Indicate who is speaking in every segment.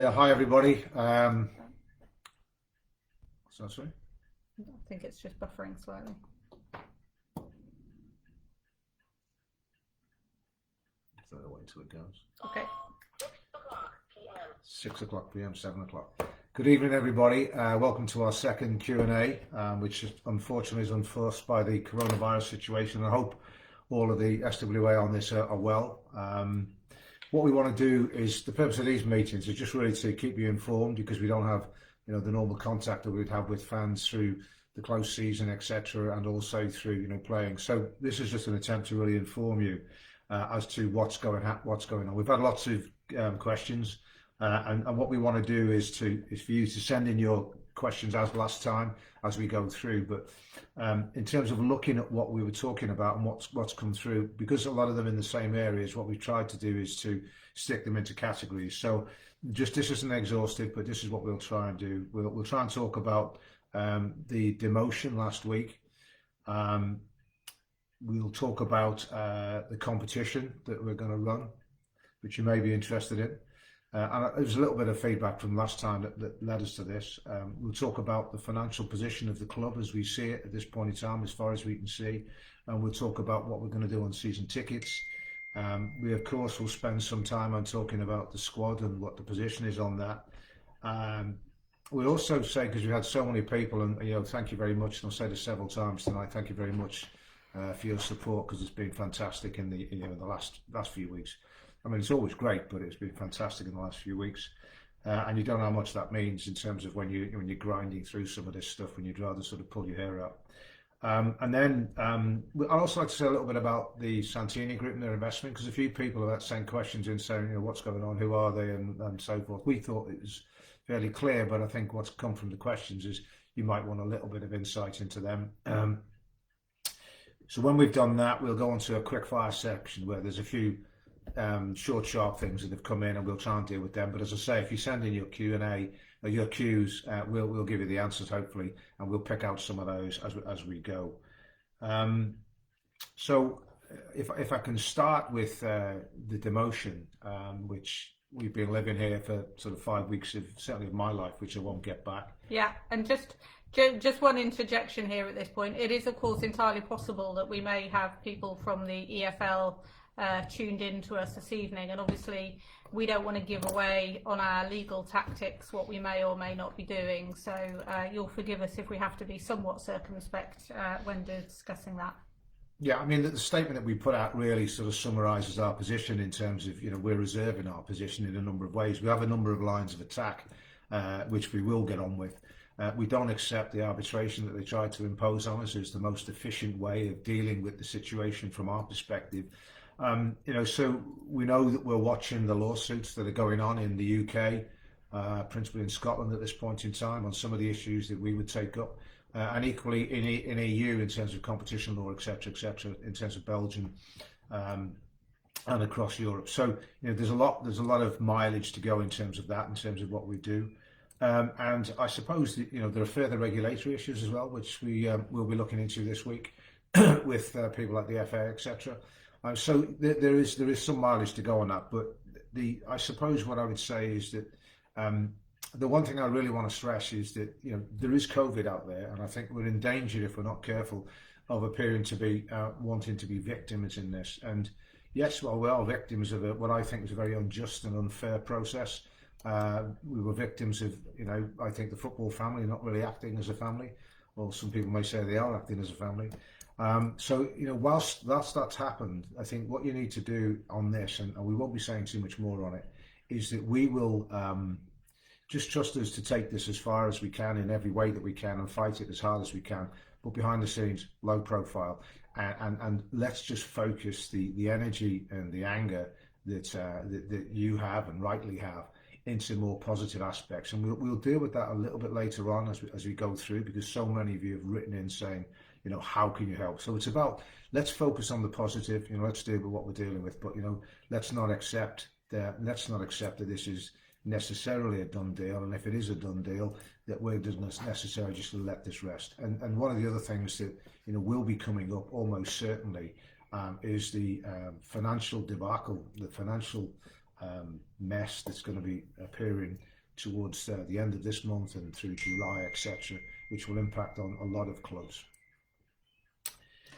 Speaker 1: Yeah, hi everybody. Sorry.
Speaker 2: I think it's just buffering slightly.
Speaker 1: Throw it away until it goes.
Speaker 2: Okay.
Speaker 1: 6 o'clock p.m., 7 o'clock. Good evening, everybody. Welcome to our second Q&A, which unfortunately is unforced by the coronavirus situation. I hope all of the SWA on this are well. What we want to do is, the purpose of these meetings is just really to keep you informed, because we don't have, the normal contact that we'd have with fans through the close season, etc., and also through, playing. So this is just an attempt to really inform you as to what's going on. We've had lots of questions, and what we want to do is for you to send in your questions as last time as we go through. But in terms of looking at what we were talking about and what's come through, because a lot of them in the same areas, what we've tried to do is to stick them into categories. So just, this isn't exhaustive, but this is what we'll try and do. We'll try and talk about the demotion last week. We'll talk about the competition that we're going to run, which you may be interested in. And there's a little bit of feedback from last time that led us to this. We'll talk about the financial position of the club as we see it at this point in time, as far as we can see. And we'll talk about what we're going to do on season tickets. We, of course, will spend some time on talking about the squad and what the position is on that. We'll also say, because we had so many people, and thank you very much, and I'll say this several times tonight, thank you very much for your support, because it's been fantastic in the last few weeks. I mean, it's always great, but it's been fantastic in the last few weeks. And you don't know how much that means in terms of when you're grinding through some of this stuff, when you'd rather sort of pull your hair out. And then I'd also like to say a little bit about the Santini Group and their investment, because a few people have sent questions in saying, what's going on, who are they, and so forth. We thought it was fairly clear, but I think what's come from the questions is you might want a little bit of insight into them. So when we've done that, we'll go on to a quick fire section where there's a few short, sharp things that have come in, and we'll try and deal with them. But as I say, if you send in your Q&A or your Qs, we'll give you the answers, hopefully, and we'll pick out some of those as we go. So if I can start with the demotion, which we've been living here for sort of 5 weeks of, certainly of my life, which I won't get back.
Speaker 2: Yeah, and just one interjection here at this point. It is, of course, entirely possible that we may have people from the EFL tuned in to us this evening, and obviously we don't want to give away on our legal tactics what we may or may not be doing, so you'll forgive us if we have to be somewhat circumspect when discussing that.
Speaker 1: Yeah, I mean, the statement that we put out really sort of summarises our position in terms of, we're reserving our position in a number of ways. We have a number of lines of attack, which we will get on with. We don't accept the arbitration that they tried to impose on us as the most efficient way of dealing with the situation from our perspective. So we know that we're watching the lawsuits that are going on in the UK, principally in Scotland at this point in time, on some of the issues that we would take up. And equally in EU in terms of competition law, etc., in terms of Belgium and across Europe. So there's a lot of mileage to go in terms of that, in terms of what we do. And I suppose that, there are further regulatory issues as well, which we'll be looking into this week with people like the FA, etc. So there is some mileage to go on that. But I suppose what I would say is that the one thing I really want to stress is that there is COVID out there, and I think we're in danger, if we're not careful, of appearing to be wanting to be victims in this. And yes, well, we are victims of what I think was a very unjust and unfair process. We were victims of, I think the football family not really acting as a family, or some people may say they are acting as a family. So, whilst that's happened, I think what you need to do on this, and we won't be saying too much more on it, is that we will just trust us to take this as far as we can in every way that we can, and fight it as hard as we can, but behind the scenes, low profile, and let's just focus the energy and the anger that you have and rightly have into more positive aspects. And we'll deal with that a little bit later on as we go through, because so many of you have written in saying, how can you help? So it's about, let's focus on the positive, let's deal with what we're dealing with, but let's not accept that this is necessarily a done deal, and if it is a done deal, that we're not necessarily just going to let this rest. And one of the other things that will be coming up almost certainly is the financial debacle, the financial mess that's going to be appearing towards the end of this month and through July, etc., which will impact on a lot of clubs.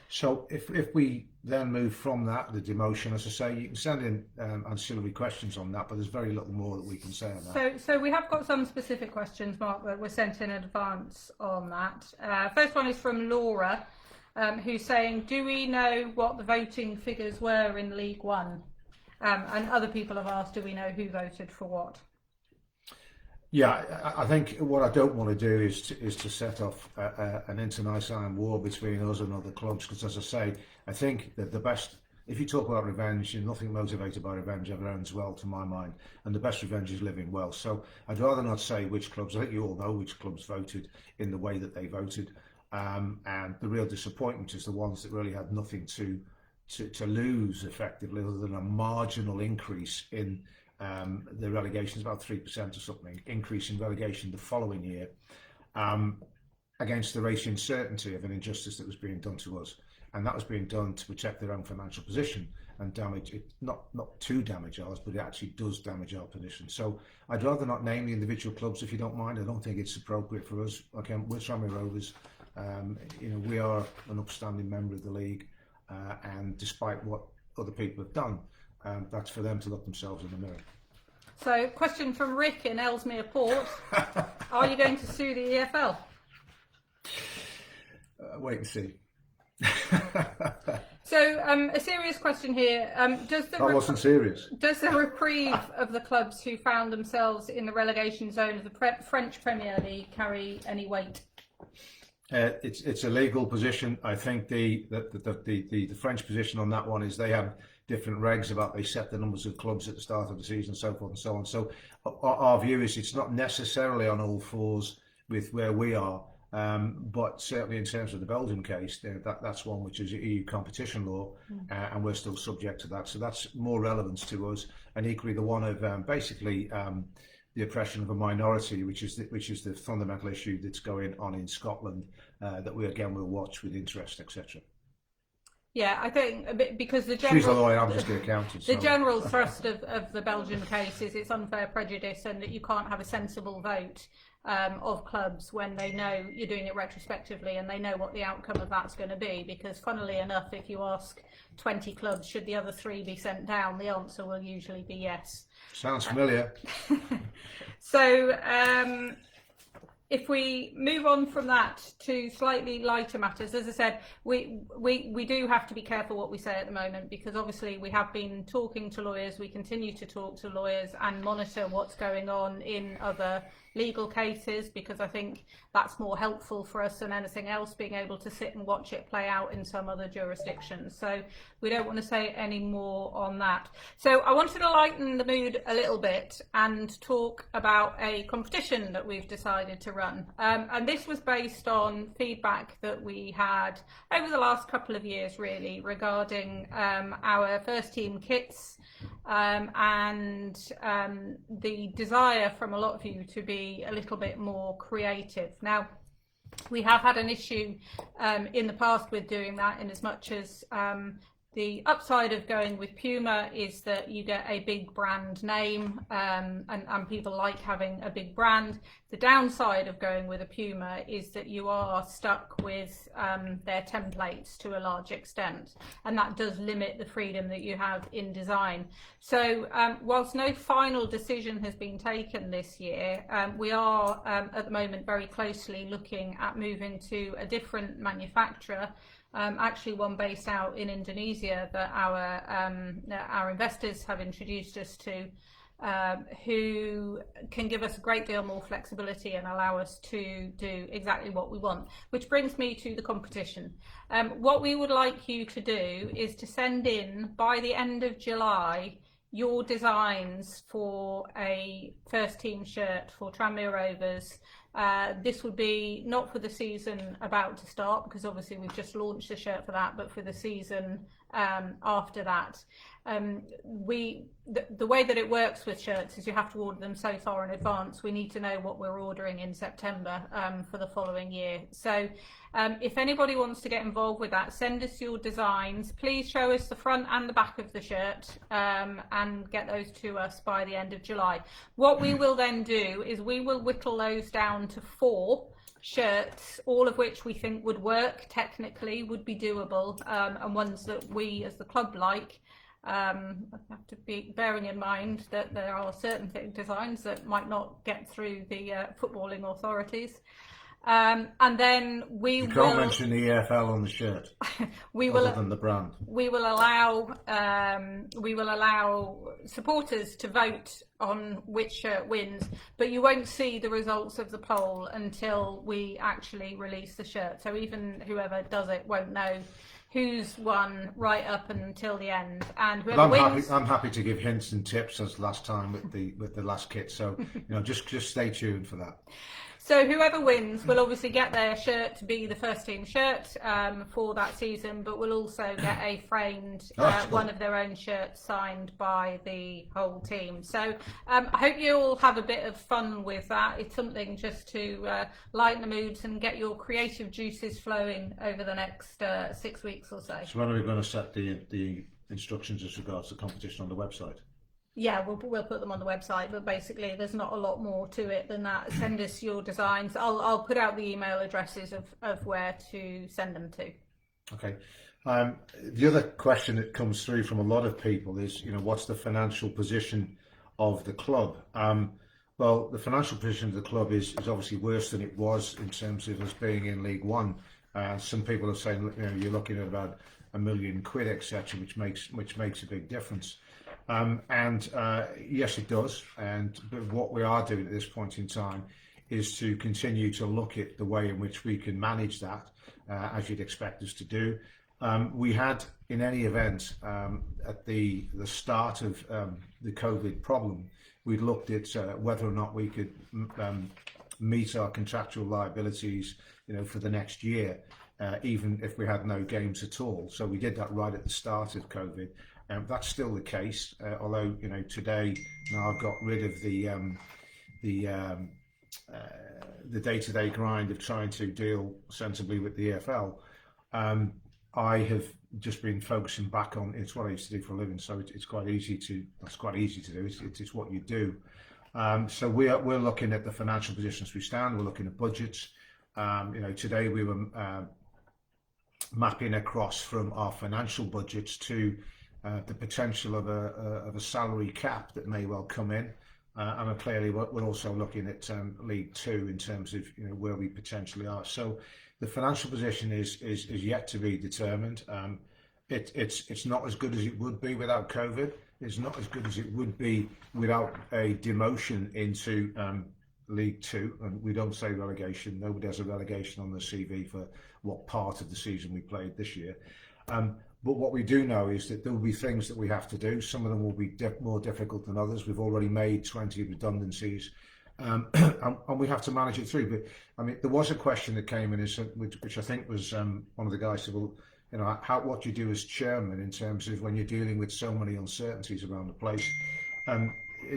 Speaker 1: So if we then move from that, the demotion, as I say, you can send in ancillary questions on that, but there's very little more that we can say on that.
Speaker 2: So we have got some specific questions, Mark, that were sent in advance on that. First one is from Laura, who's saying, do we know what the voting figures were in League One? And other people have asked, do we know who voted for what?
Speaker 1: Yeah, I think what I don't want to do is to set off an internecine war between us and other clubs, because, as I say, I think that the best, if you talk about revenge, nothing motivated by revenge ever ends well, to my mind, and the best revenge is living well. So I'd rather not say which clubs. I think you all know which clubs voted in the way that they voted, and the real disappointment is the ones that really had nothing to lose, effectively, other than a marginal increase in the relegation is about 3% or something, increase in relegation the following year, against the racing certainty of an injustice that was being done to us. And that was being done to protect their own financial position and damage it, not to damage ours, but it actually does damage our position. So I'd rather not name the individual clubs, if you don't mind. I don't think it's appropriate for us. Okay, we're Tranmere Rovers. We are an upstanding member of the league, and despite what other people have done, that's for them to look themselves in the mirror.
Speaker 2: So, question from Rick in Ellesmere Port. Are you going to sue the EFL?
Speaker 1: Wait and see.
Speaker 2: So, a serious question here. That
Speaker 1: wasn't serious.
Speaker 2: Does the reprieve of the clubs who found themselves in the relegation zone of the French Premier League carry any weight?
Speaker 1: It's a legal position. I think the French position on that one is they have different regs about they set the numbers of clubs at the start of the season and so forth and so on. So our view is it's not necessarily on all fours with where we are, but certainly in terms of the Belgian case, that's one which is EU competition law, and we're still subject to that. So that's more relevance to us, and equally the one of the oppression of a minority, which is the fundamental issue that's going on in Scotland, that we again will watch with interest, etc.
Speaker 2: Yeah, I think a bit because the general.
Speaker 1: She's a lawyer, I'm just the accountant.
Speaker 2: The general thrust of the Belgian case is it's unfair prejudice, and that you can't have a sensible vote of clubs when they know you're doing it retrospectively and they know what the outcome of that's going to be. Because, funnily enough, if you ask 20 clubs, should the other 3 be sent down, the answer will usually be yes.
Speaker 1: Sounds familiar.
Speaker 2: So, if we move on from that to slightly lighter matters, as I said, we do have to be careful what we say at the moment, because obviously we have been talking to lawyers, we continue to talk to lawyers and monitor what's going on in other legal cases, because I think that's more helpful for us than anything else, being able to sit and watch it play out in some other jurisdictions. So we don't want to say any more on that. So I wanted to lighten the mood a little bit and talk about a competition that we've decided to run. And this was based on feedback that we had over the last couple of years, really, regarding our first team kits, and the desire from a lot of you to be a little bit more creative. Now, we have had an issue in the past with doing that, in as much as the upside of going with Puma is that you get a big brand name, and people like having a big brand. The downside of going with a Puma is that you are stuck with their templates to a large extent, and that does limit the freedom that you have in design. So whilst no final decision has been taken this year, we are at the moment very closely looking at moving to a different manufacturer, actually one based out in Indonesia that our investors have introduced us to, who can give us a great deal more flexibility and allow us to do exactly what we want. Which brings me to the competition. What we would like you to do is to send in, by the end of July, your designs for a first team shirt for Tranmere Rovers This would be not for the season about to start, because obviously we've just launched the shirt for that, but for the season after that. The way that it works with shirts is you have to order them so far in advance. We need to know what we're ordering in September for the following year. So if anybody wants to get involved with that, send us your designs. Please show us the front and the back of the shirt and get those to us by the end of July. What we will then do is we will whittle those down to 4 shirts, all of which we think would work technically, would be doable, and ones that we as the club like. I have to be bearing in mind that there are certain designs that might not get through the footballing authorities. And then you
Speaker 1: can't mention the EFL on the shirt. Other than the brand.
Speaker 2: We will allow supporters to vote on which shirt wins, but you won't see the results of the poll until we actually release the shirt. So even whoever does it won't know who's won right up until the end. And whoever wins,
Speaker 1: I'm happy to give hints and tips as last time with the last kit. So just stay tuned for that.
Speaker 2: So whoever wins will obviously get their shirt to be the first team shirt for that season, but will also get a framed one of their own shirts signed by the whole team. So I hope you all have a bit of fun with that. It's something just to lighten the moods and get your creative juices flowing over the next 6 weeks or so.
Speaker 1: So when are we going to set the instructions as regards to competition on the website?
Speaker 2: Yeah, we'll put them on the website, but basically there's not a lot more to it than that. Send us your designs. I'll put out the email addresses of where to send them to.
Speaker 1: Okay. The other question that comes through from a lot of people is, what's the financial position of the club? Well, the financial position of the club is obviously worse than it was in terms of us being in League One. Some people are saying, you're looking at about £1 million, etc., which makes a big difference. Yes, it does. But what we are doing at this point in time is to continue to look at the way in which we can manage that, as you'd expect us to do. We had, in any event, at the start of the COVID problem, we looked at whether or not we could meet our contractual liabilities, for the next year, even if we had no games at all. So we did that right at the start of COVID. That's still the case, although today now I've got rid of the day-to-day grind of trying to deal sensibly with the EFL. I have just been focusing back on it's what I used to do for a living, so it's quite easy to do. It's what you do. So we're looking at the financial positions we stand. We're looking at budgets. Today we were mapping across from our financial budgets to the potential of a salary cap that may well come in, and clearly we're also looking at League Two in terms of where we potentially are. So the financial position is yet to be determined. It's not as good as it would be without COVID. It's not as good as it would be without a demotion into League Two, and we don't say relegation. Nobody has a relegation on the CV for what part of the season we played this year. But what we do know is that there will be things that we have to do. Some of them will be more difficult than others. We've already made 20 redundancies, and we have to manage it through. But there was a question that came in, which I think was one of the guys said, well, what do you do as chairman in terms of when you're dealing with so many uncertainties around the place?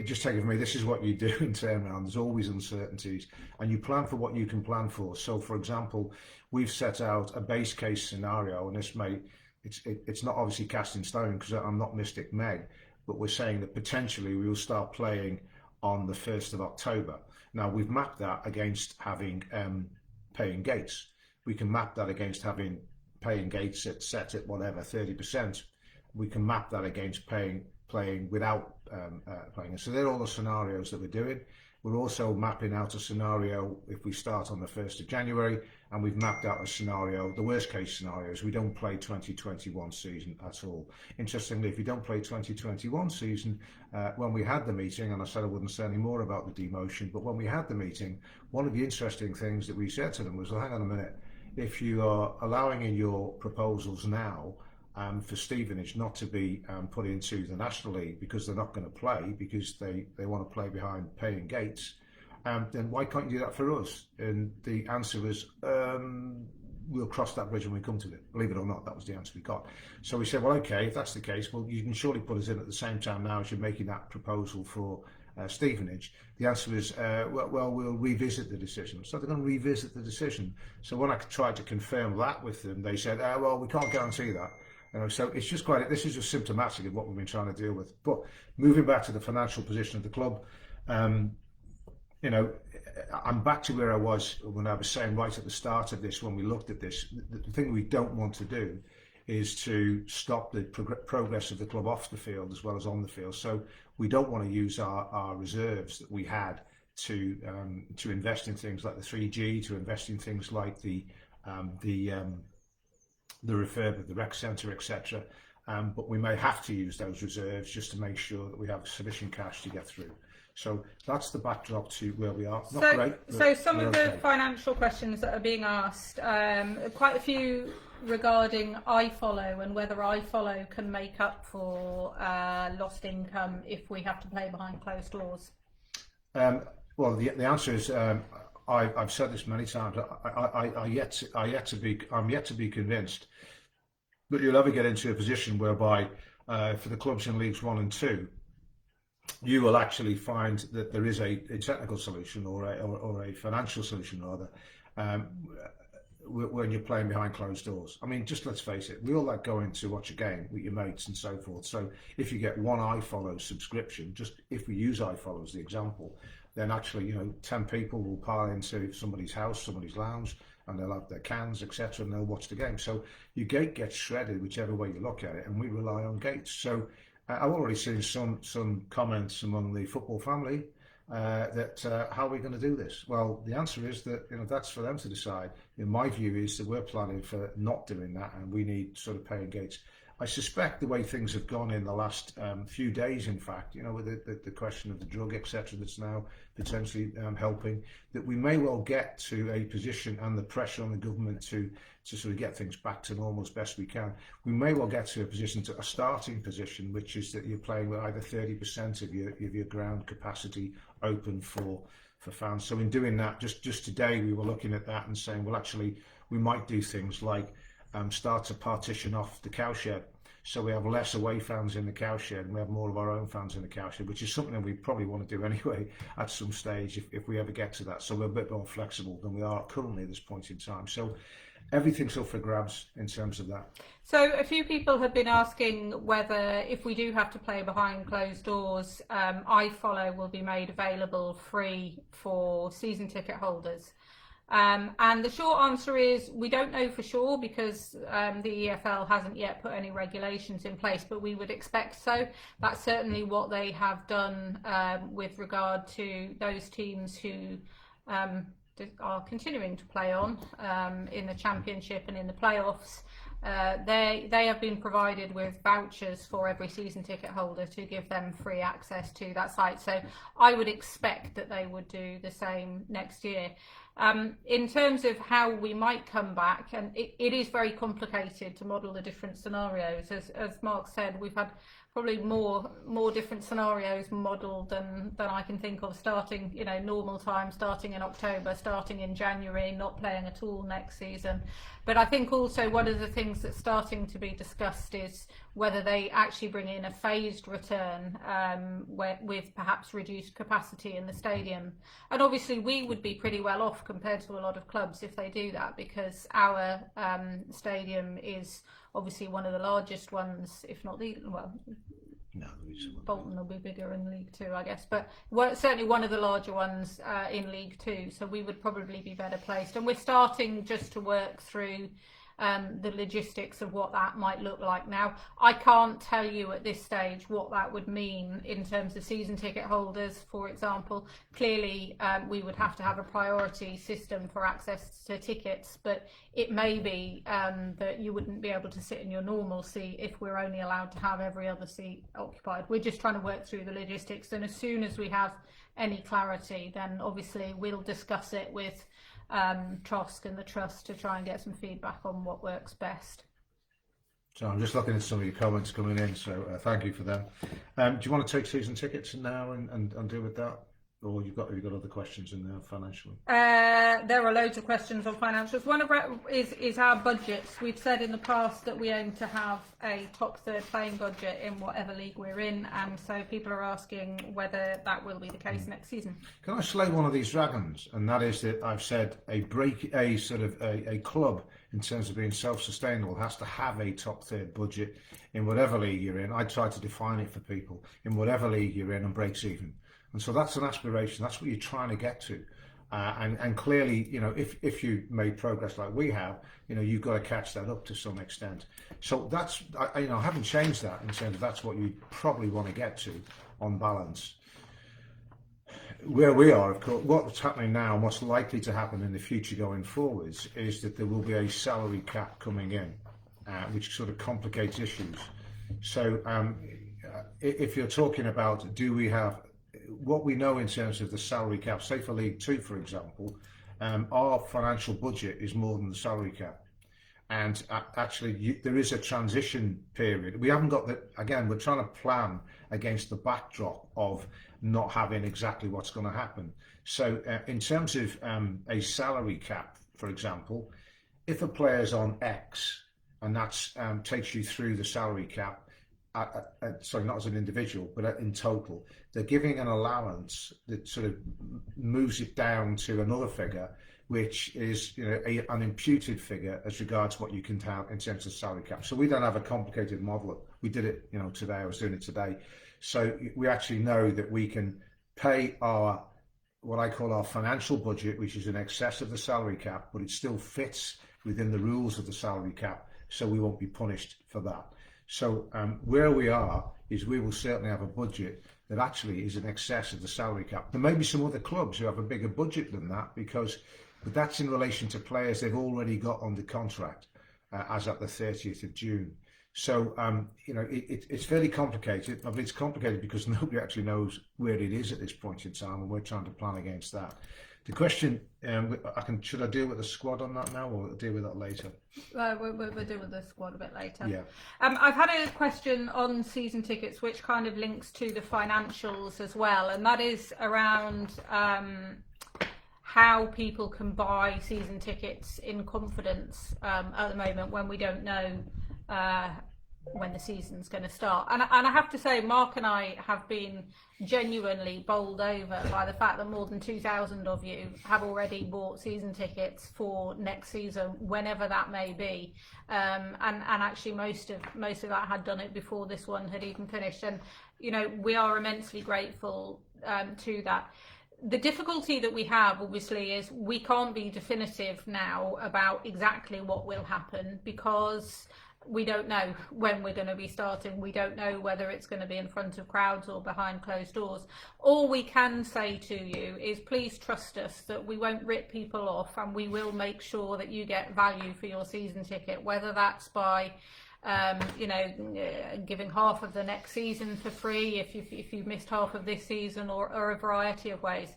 Speaker 1: Just take it from me, this is what you do in turnaround. There's always uncertainties, and you plan for what you can plan for. So, for example, we've set out a base case scenario, and it's not obviously cast in stone because I'm not Mystic Meg, but we're saying that potentially we will start playing on the 1st of October. Now, we've mapped that against having paying gates. We can map that against having paying gates set at whatever, 30%. We can map that against playing without playing. So they're all the scenarios that we're doing. We're also mapping out a scenario if we start on the 1st of January, and we've mapped out a scenario, the worst case scenario is we don't play 2021 season at all. Interestingly, if we don't play 2021 season, when we had the meeting, and I said I wouldn't say any more about the demotion, but when we had the meeting, one of the interesting things that we said to them was, well, hang on a minute, if you are allowing in your proposals now for Stevenage not to be put into the National League because they're not going to play because they want to play behind paying gates, then why can't you do that for us? And the answer was, we'll cross that bridge when we come to it. Believe it or not, that was the answer we got. So we said, well, okay, if that's the case, well, you can surely put us in at the same time now as you're making that proposal for Stevenage. The answer was, well, we'll revisit the decision. So they're going to revisit the decision. So when I tried to confirm that with them, they said, well, we can't guarantee that. So it's just this is just symptomatic of what we've been trying to deal with. But moving back to the financial position of the club, I'm back to where I was when I was saying right at the start of this, when we looked at this, the thing we don't want to do is to stop the progress of the club off the field as well as on the field. So we don't want to use our reserves that we had to invest in things like the 3G, to invest in things like the refurb of the rec centre, etc. But we may have to use those reserves just to make sure that we have sufficient cash to get through. So that's the backdrop to where we are. Not great.
Speaker 2: So some of the
Speaker 1: okay.
Speaker 2: financial questions that are being asked, quite a few regarding iFollow and whether iFollow can make up for lost income if we have to play behind closed doors.
Speaker 1: Well, the answer is I've said this many times. I'm yet to be convinced that you'll ever get into a position whereby for the clubs in Leagues 1 and 2, you will actually find that there is a technical solution or a financial solution rather when you're playing behind closed doors. I mean, just let's face it, we all like going to watch a game with your mates and so forth. So if you get one iFollow subscription, just if we use iFollow as the example, then actually 10 people will pile into somebody's house, somebody's lounge, and they'll have their cans, etc., and they'll watch the game. So your gate gets shredded whichever way you look at it, and we rely on gates. So I've already seen some comments among the football family that how are we going to do this? Well, the answer is that that's for them to decide. My view is that we're planning for not doing that, and we need sort of paying gates. I suspect the way things have gone in the last few days, in fact, with the question of the drug, etc., that's now potentially helping, that we may well get to a position, and the pressure on the government to sort of get things back to normal as best we can. We may well get to a starting position, which is that you're playing with either 30% of your ground capacity open for fans. So in doing that, just today we were looking at that and saying, well, actually, we might do things like start to partition off the cowshed, so we have less away fans in the cowshed and we have more of our own fans in the cowshed, which is something that we probably want to do anyway at some stage if we ever get to that. So we're a bit more flexible than we are currently at this point in time. So everything's up for grabs in terms of that.
Speaker 2: So a few people have been asking whether if we do have to play behind closed doors, iFollow will be made available free for season ticket holders. And the short answer is we don't know for sure because the EFL hasn't yet put any regulations in place, but we would expect so. That's certainly what they have done with regard to those teams who are continuing to play on in the Championship and in the playoffs. They have been provided with vouchers for every season ticket holder to give them free access to that site. So I would expect that they would do the same next year. In terms of how we might come back, and it is very complicated to model the different scenarios. As Mark said, we've had probably more different scenarios modelled than I can think of, starting normal time, starting in October, starting in January, not playing at all next season. But I think also one of the things that's starting to be discussed is whether they actually bring in a phased return with perhaps reduced capacity in the stadium. And obviously we would be pretty well off compared to a lot of clubs if they do that, because our stadium is obviously one of the largest ones, if not the, well,
Speaker 1: no,
Speaker 2: Bolton will be bigger in League 2, I guess, but certainly one of the larger ones in League 2, so we would probably be better placed. And we're starting just to work through the logistics of what that might look like. Now, I can't tell you at this stage what that would mean in terms of season ticket holders, for example. Clearly, we would have to have a priority system for access to tickets, but it may be that you wouldn't be able to sit in your normal seat if we're only allowed to have every other seat occupied. We're just trying to work through the logistics, and as soon as we have any clarity, then obviously we'll discuss it with TROSC and the Trust to try and get some feedback on what works best.
Speaker 1: So I'm just looking at some of your comments coming in, so thank you for them. Do you want to take season tickets now and deal with that? Or you've got other questions in there financially?
Speaker 2: There are loads of questions on financials. One of is our budgets. We've said in the past that we aim to have a top third playing budget in whatever league we're in, and so people are asking whether that will be the case next season.
Speaker 1: Can I slay one of these dragons? And that is that I've said a club in terms of being self-sustainable has to have a top third budget in whatever league you're in. I try to define it for people in whatever league you're in and breaks even. And so that's an aspiration. That's what you're trying to get to. And clearly, if you made progress like we have, you've got to catch that up to some extent. So that's, I haven't changed that in terms of that's what you probably want to get to on balance. Where we are, of course, what's happening now and what's likely to happen in the future going forwards is that there will be a salary cap coming in, which sort of complicates issues. So if you're talking about, do we have what we know in terms of the salary cap, say for League Two, for example, our financial budget is more than the salary cap. And actually, there is a transition period. We haven't got again, we're trying to plan against the backdrop of not having exactly what's going to happen. So in terms of a salary cap, for example, if a player's on X and that takes you through the salary cap, sorry, not as an individual, but in total, they're giving an allowance that sort of moves it down to another figure, which is an imputed figure as regards what you can have in terms of salary cap. So we don't have a complicated model. We did it, today. I was doing it today. So we actually know that we can pay what I call our financial budget, which is in excess of the salary cap, but it still fits within the rules of the salary cap, so we won't be punished for that. So where we are is we will certainly have a budget that actually is in excess of the salary cap. There may be some other clubs who have a bigger budget than that, but that's in relation to players they've already got under contract as at the 30th of June. So it's fairly complicated. I mean, it's complicated because nobody actually knows where it is at this point in time, and we're trying to plan against that. The question, should I deal with the squad on that now, or deal with that later?
Speaker 2: We'll deal with the squad a bit later.
Speaker 1: Yeah.
Speaker 2: I've had a question on season tickets, which kind of links to the financials as well, and that is around how people can buy season tickets in confidence at the moment when we don't know when the season's going to start. And I have to say, Mark and I have been genuinely bowled over by the fact that more than 2,000 of you have already bought season tickets for next season, whenever that may be. And actually most of that had done it before this one had even finished. And we are immensely grateful to that. The difficulty that we have, obviously, is we can't be definitive now about exactly what will happen because we don't know when we're going to be starting. We don't know whether it's going to be in front of crowds or behind closed doors. All we can say to you is please trust us that we won't rip people off, and we will make sure that you get value for your season ticket, whether that's by giving half of the next season for free if you've missed half of this season, or a variety of ways.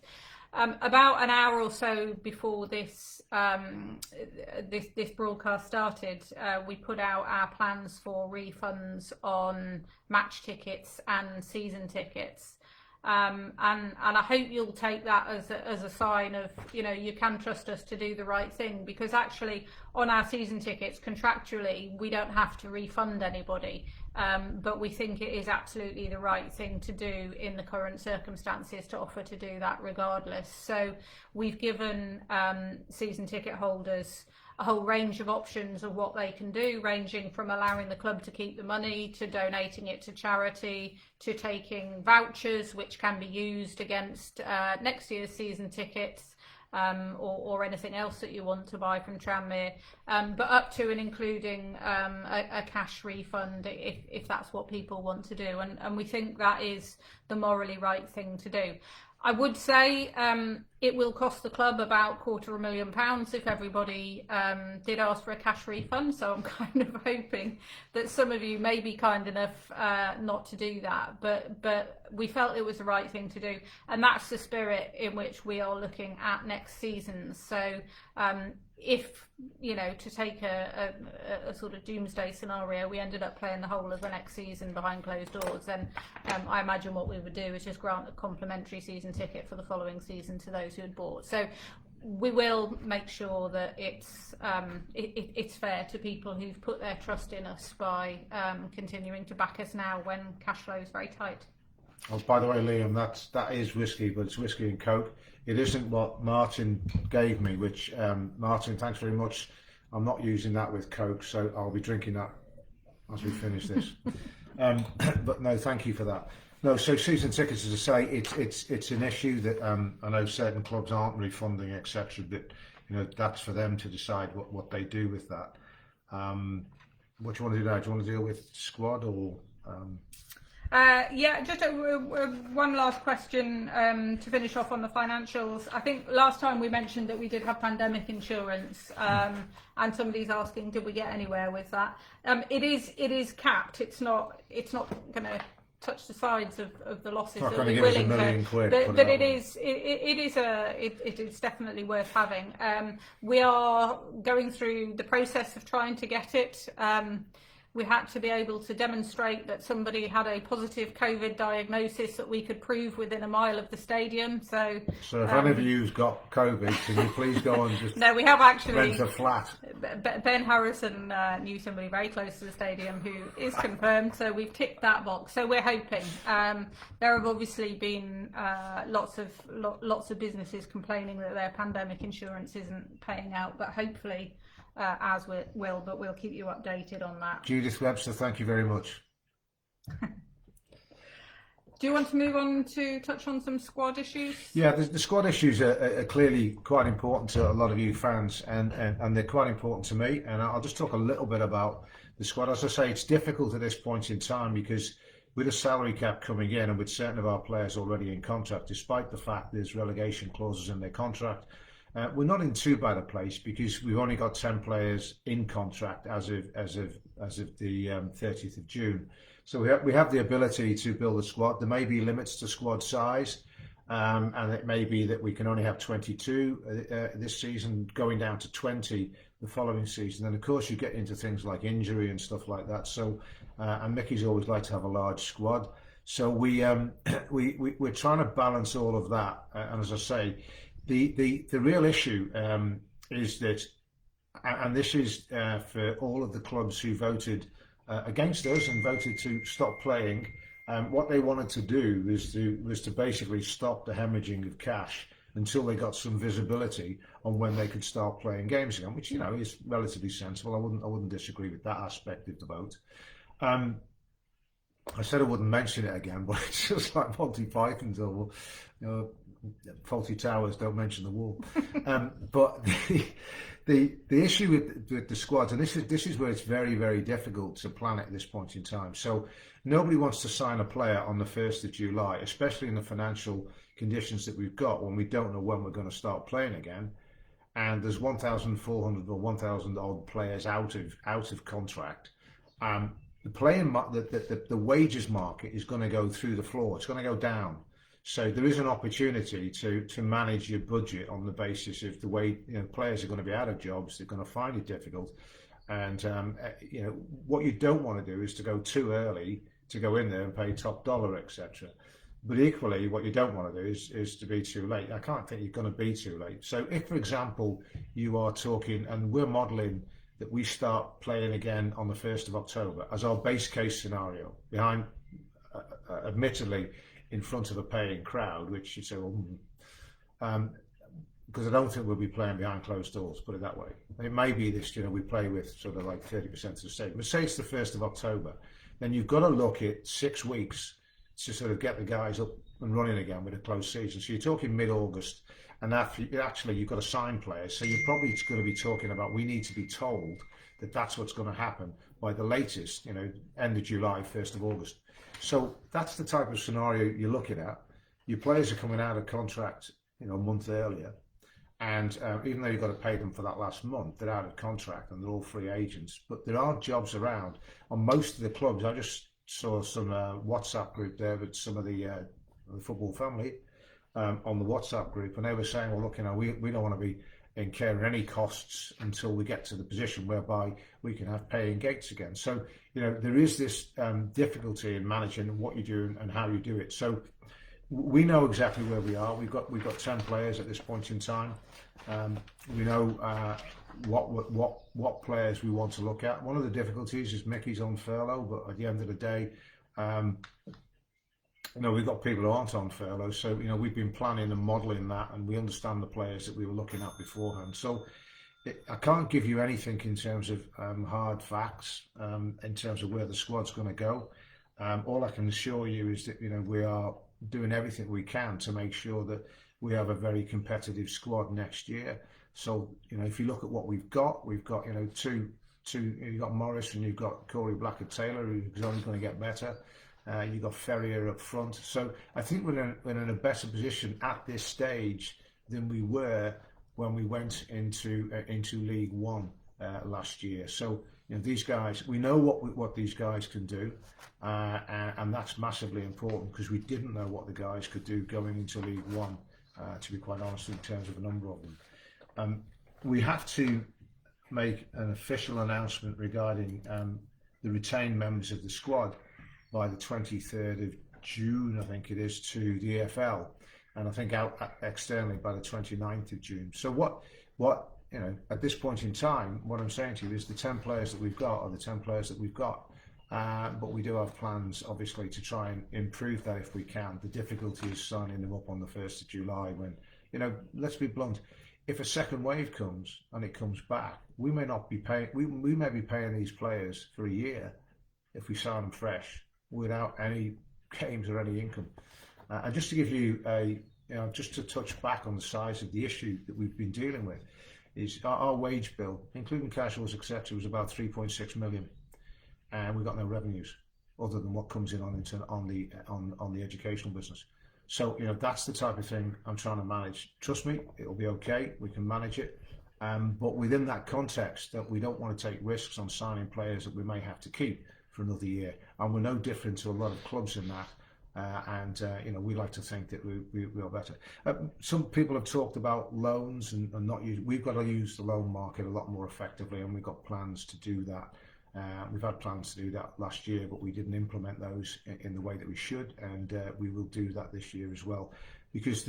Speaker 2: About an hour or so before this broadcast started, we put out our plans for refunds on match tickets and season tickets. And I hope you'll take that as a sign of, you can trust us to do the right thing, because actually on our season tickets, contractually, we don't have to refund anybody. But we think it is absolutely the right thing to do in the current circumstances to offer to do that regardless. So we've given season ticket holders a whole range of options of what they can do, ranging from allowing the club to keep the money, to donating it to charity, to taking vouchers which can be used against next year's season tickets, or anything else that you want to buy from Tranmere, but up to and including a cash refund if that's what people want to do. And we think that is the morally right thing to do. I would say It will cost the club about £250,000 if everybody did ask for a cash refund. So I'm kind of hoping that some of you may be kind enough not to do that. But we felt it was the right thing to do, and that's the spirit in which we are looking at next season. So if, you know, to take a sort of doomsday scenario, we ended up playing the whole of the next season behind closed doors, then I imagine what we would do is just grant a complimentary season ticket for the following season to those who had bought. So we will make sure that it's fair to people who've put their trust in us by continuing to back us now when cash flow is very tight.
Speaker 1: Oh, by the way, Liam, that is whiskey, but it's whiskey and Coke. It isn't what Martin gave me, which, Martin, thanks very much. I'm not using that with Coke, so I'll be drinking that as we finish this. But no, thank you for that. No, so season tickets, as I say, it's an issue that I know certain clubs aren't refunding, etc. But you know, that's for them to decide what they do with that. What do you want to do now? Do you want to deal with squad or?
Speaker 2: Yeah, just one last question to finish off on the financials. I think last time we mentioned that we did have pandemic insurance, and somebody's asking, did we get anywhere with that? It is capped. It's not going to touch the sides of the losses that we're willing to, but it is definitely worth having. We are going through the process of trying to get it. We had to be able to demonstrate that somebody had a positive COVID diagnosis that we could prove within a mile of the stadium. So
Speaker 1: if any of you've got COVID, can you please go and just
Speaker 2: no, we have actually
Speaker 1: rent a flat.
Speaker 2: Ben Harrison knew somebody very close to the stadium who is confirmed, so we've ticked that box. So we're hoping. There have obviously been lots of businesses complaining that their pandemic insurance isn't paying out, but hopefully as will, but we'll keep you updated on that.
Speaker 1: Judith Webster, thank you very much.
Speaker 2: Do you want to move on to touch on some squad issues?
Speaker 1: Yeah, the squad issues are clearly quite important to a lot of you fans, and they're quite important to me. And I'll just talk a little bit about the squad. As I say, it's difficult at this point in time because with a salary cap coming in and with certain of our players already in contract, despite the fact there's relegation clauses in their contract, we're not in too bad a place because we've only got 10 players in contract as of the 30th of June. So we have the ability to build a squad. There may be limits to squad size, and it may be that we can only have 22 this season, going down to 20 the following season. And of course, you get into things like injury and stuff like that. So, and Mickey's always liked to have a large squad. So we're trying to balance all of that. And as I say, the real issue is that, and this is for all of the clubs who voted against us and voted to stop playing. What they wanted to do was to basically stop the hemorrhaging of cash until they got some visibility on when they could start playing games again, which, you know, is relatively sensible. I wouldn't disagree with that aspect of the vote. I said I wouldn't mention it again, but it's just like Monty Python's, or, you know, faulty towers don't mention the wall. But the issue with the squads, and this is where it's very, very difficult to plan at this point in time. So nobody wants to sign a player on the 1st of July, especially in the financial conditions that we've got when we don't know when we're going to start playing again. And there's 1,400 or 1,000 odd players out of contract. The wages market is going to go through the floor. It's going to go down. So there is an opportunity to manage your budget on the basis of the way, you know, players are going to be out of jobs. They're going to find it difficult, and you know, what you don't want to do is to go too early to go in there and pay top dollar, etc. But equally, what you don't want to do is to be too late. I can't think you're going to be too late. So if, for example, you are talking, and we're modelling that we start playing again on the 1st of October as our base case scenario, behind, admittedly, in front of a paying crowd, which you say, well, because I don't think we'll be playing behind closed doors, put it that way. It may be this, you know, we play with sort of like 30% of the stadium. But say it's the 1st of October, then you've got to look at 6 weeks to sort of get the guys up and running again with a closed season. So you're talking mid-August, and actually you've got to sign players. So you're probably going to be talking about, we need to be told that that's what's going to happen by the latest, you know, end of July, 1st of August. So that's the type of scenario you're looking at. Your players are coming out of contract a month earlier. And even though you've got to pay them for that last month, they're out of contract and they're all free agents. But there are jobs around on most of the clubs. I just saw some WhatsApp group there with some of the football family on the WhatsApp group, and they were saying, well, look, we don't want to be incurring any costs until we get to the position whereby we can have paying gates again. So, there is this difficulty in managing what you do and how you do it. So we know exactly where we are. We've got 10 players at this point in time. We know what players we want to look at. One of the difficulties is Mickey's on furlough, but at the end of the day, we've got people who aren't on furlough. So we've been planning and modelling that, and we understand the players that we were looking at beforehand. So I can't give you anything in terms of hard facts in terms of where the squad's going to go. All I can assure you is that we are doing everything we can to make sure that we have a very competitive squad next year. So if you look at what we've got two. You've got Morris and you've got Corey Blackett-Taylor, who's only going to get better. You've got Ferrier up front. So I think we're in a better position at this stage than we were when we went into League One last year. So these guys, we know what these guys can do, and that's massively important because we didn't know what the guys could do going into League One, to be quite honest, in terms of a number of them. We have to make an official announcement regarding the retained members of the squad by the 23rd of June, I think it is, to the EFL, and I think out externally by the 29th of June. So what at this point in time, what I'm saying to you is the 10 players that we've got are the 10 players that we've got. But we do have plans, obviously, to try and improve that if we can. The difficulty is signing them up on the 1st of July when, let's be blunt, if a second wave comes and it comes back, we may not be paying, we may be paying these players for a year if we sign them fresh without any games or any income. And just to give you just to touch back on the size of the issue that we've been dealing with, is our wage bill, including casuals, etc., was about 3.6 million, and we've got no revenues other than what comes in on the educational business. So that's the type of thing I'm trying to manage. Trust me, it'll be okay. We can manage it, but within that context, that we don't want to take risks on signing players that we may have to keep for another year, and we're no different to a lot of clubs in that. We like to think that we are better. Some people have talked about loans and not use. We've got to use the loan market a lot more effectively, and we've got plans to do that. We've had plans to do that last year, but we didn't implement those in the way that we should, and we will do that this year as well, because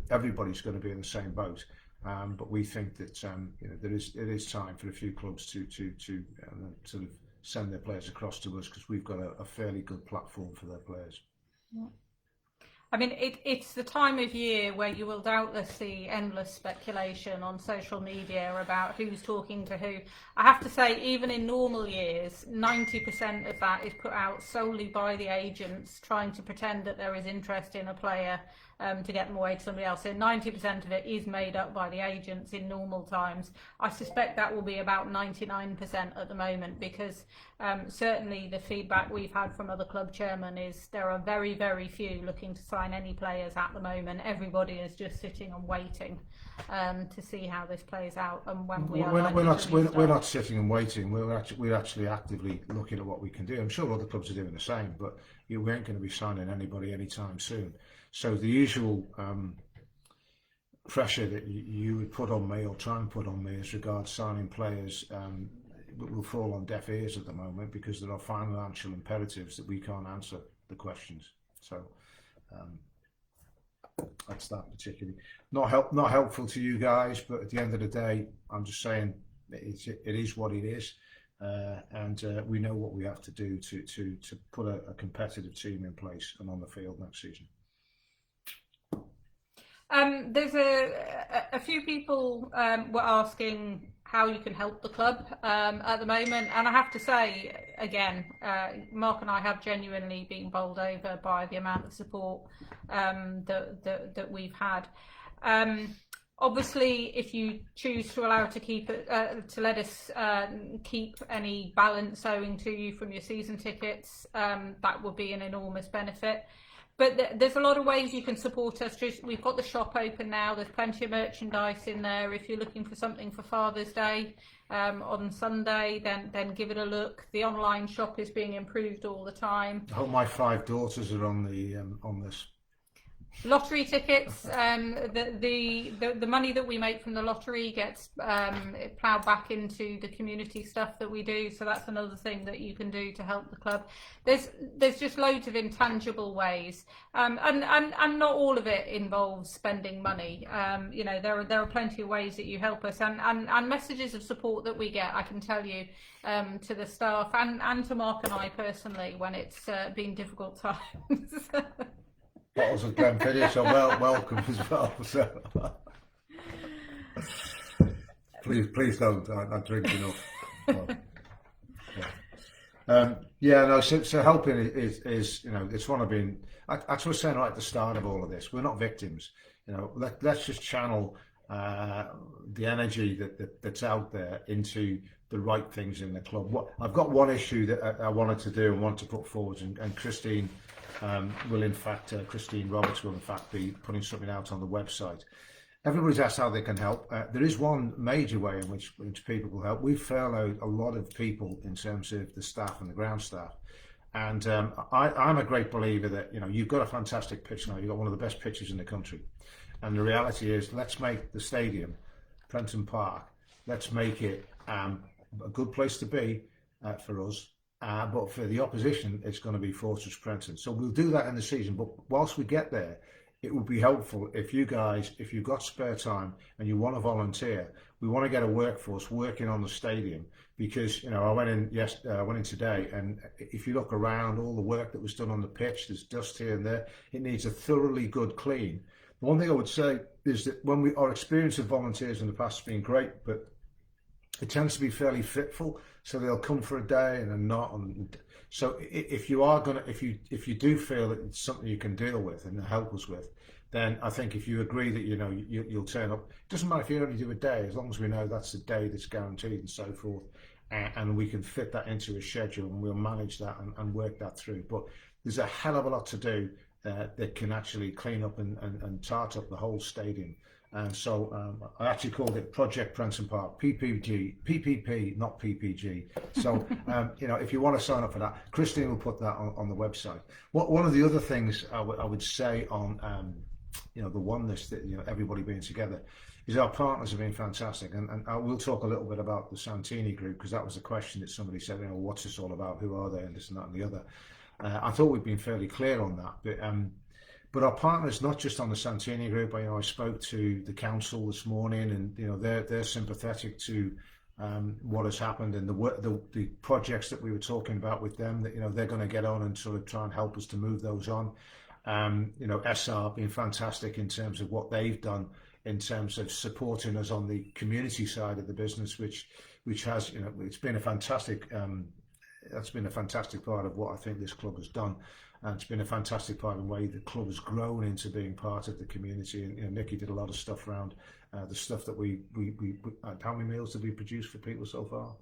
Speaker 1: everybody's going to be in the same boat. But we think that it is time for a few clubs to sort of send their players across to us, because we've got a fairly good platform for their players.
Speaker 2: Yeah. I mean, it's the time of year where you will doubtless see endless speculation on social media about who's talking to who. I have to say, even in normal years, 90% of that is put out solely by the agents trying to pretend that there is interest in a player to get them away to somebody else. So 90% of it is made up by the agents in normal times. I suspect that will be about 99% at the moment, because certainly the feedback we've had from other club chairmen is there are very, very few looking to sign any players at the moment. Everybody is just sitting and waiting to see how this plays out and when we're not sitting and waiting.
Speaker 1: We're actually actively looking at what we can do. I'm sure other clubs are doing the same, but we ain't going to be signing anybody anytime soon. So the usual pressure that you would put on me or try and put on me as regards signing players will fall on deaf ears at the moment, because there are financial imperatives that we can't answer the questions. So that's that particularly. Not helpful to you guys, but at the end of the day, I'm just saying it is what it is, and we know what we have to do to put a competitive team in place and on the field next season.
Speaker 2: There's a few people were asking how you can help the club at the moment, and I have to say again, Mark and I have genuinely been bowled over by the amount of support that we've had. Obviously, if you choose to allow to keep it, to let us keep any balance owing to you from your season tickets, that would be an enormous benefit. But there's a lot of ways you can support us. We've got the shop open now. There's plenty of merchandise in there. If you're looking for something for Father's Day on Sunday, then give it a look. The online shop is being improved all the time.
Speaker 1: I hope my 5 daughters are on this.
Speaker 2: Lottery tickets, the money that we make from the lottery gets ploughed back into the community stuff that we do, so that's another thing that you can do to help the club. There's just loads of intangible ways, and not all of it involves spending money. You know, there are plenty of ways that you help us, and messages of support that we get, I can tell you, to the staff and to Mark and I personally when it's been difficult times.
Speaker 1: Bottles of Glenfiddich are welcome as well. So please don't. I drink enough. So helping is you know, it's one of being. That's what I was saying right at the start of all of this. We're not victims. You know, let's just channel the energy that's out there into the right things in the club. I've got one issue that I wanted to do and want to put forward, and Christine. Christine Roberts will in fact be putting something out on the website. Everybody's asked how they can help. There is one major way in which people will help. We've furloughed a lot of people in terms of the staff and the ground staff, and I'm a great believer that, you know, you've got a fantastic pitch now. You've got one of the best pitches in the country, and the reality is, let's make the stadium, Prenton Park, let's make it a good place to be for us. But for the opposition, it's going to be Fortress Prenton. So we'll do that in the season. But whilst we get there, it would be helpful if you guys, if you've got spare time and you want to volunteer, we want to get a workforce working on the stadium. Because, you know, I went in today, and if you look around, all the work that was done on the pitch, there's dust here and there. It needs a thoroughly good clean. The one thing I would say is that our experience of volunteers in the past has been great, but it tends to be fairly fitful, so they'll come for a day and then not. And so if you do feel that it's something you can deal with and help us with, then I think if you agree that, you know, you'll turn up. It doesn't matter if you only do a day, as long as we know that's a day that's guaranteed and so forth, and we can fit that into a schedule and we'll manage that and work that through. But there's a hell of a lot to do that can actually clean up and tart up the whole stadium. And so I actually called it Project Prenton Park, PPP, not PPG. So, you know, if you want to sign up for that, Christine will put that on the website. One of the other things I would say on, you know, the oneness that, you know, everybody being together, is our partners have been fantastic. And I will talk a little bit about the Santini group, because that was a question that somebody said, you know, what's this all about? Who are they? And this and that and the other. I thought we'd been fairly clear on that. But our partners, not just on the Santini group, I spoke to the council this morning, and, you know, they're sympathetic to what has happened, and the projects that we were talking about with them, that, you know, they're going to get on and sort of try and help us to move those on. You know, SR being fantastic in terms of what they've done in terms of supporting us on the community side of the business, which has, you know, it's been a fantastic that's been a fantastic part of what I think this club has done. And it's been a fantastic part of the way the club has grown into being part of the community. And, you know, Nicky did a lot of stuff around the stuff that we how many meals did we produce for people so far?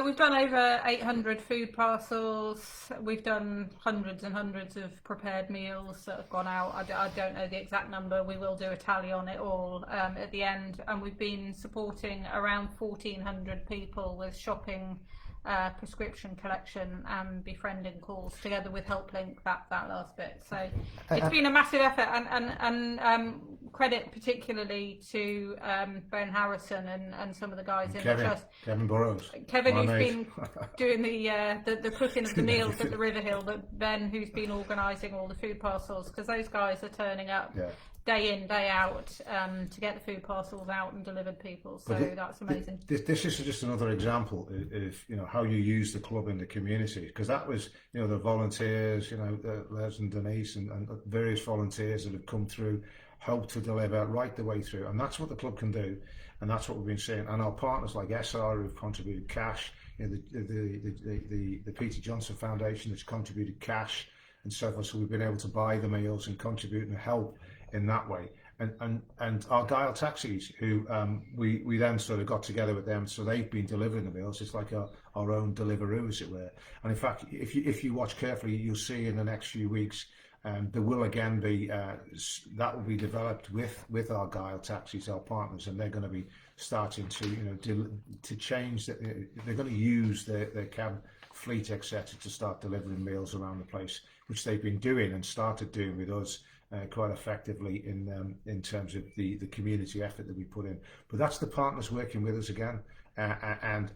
Speaker 2: We've done over 800 food parcels. We've done hundreds and hundreds of prepared meals that have gone out. I don't know the exact number. We will do a tally on it all at the end. And we've been supporting around 1,400 people with shopping, prescription collection and befriending calls, together with HelpLink, that last bit. So it's been a massive effort, and credit particularly to Ben Harrison and some of the guys in the trust.
Speaker 1: Kevin Burrows.
Speaker 2: Kevin, who's been doing the cooking of the meals at the Riverhill, but Ben, who's been organising all the food parcels, because those guys are turning up. Yeah. Day in, day out, to get the food parcels out and delivered people. So that's amazing.
Speaker 1: This is just another example of, you know, how you use the club in the community, because that was, you know, the volunteers, you know, Les and Denise and various volunteers that have come through, helped to deliver right the way through, and that's what the club can do, and that's what we've been seeing. And our partners like SR, who've contributed cash, you know, the Peter Johnson Foundation has contributed cash and so forth. So we've been able to buy the meals and contribute and help in that way, and Argyle Taxis, who we then sort of got together with them, so they've been delivering the meals. It's like our own Deliveroo, as it were. And in fact, if you watch carefully, you'll see in the next few weeks There will again be that will be developed with Argyle Taxis, our partners, and they're going to be starting to to change that. They're going to use their cab fleet, etc., to start delivering meals around the place, which they've been doing and started doing with us quite effectively in terms of the community effort that we put in. But that's the partners working with us again, and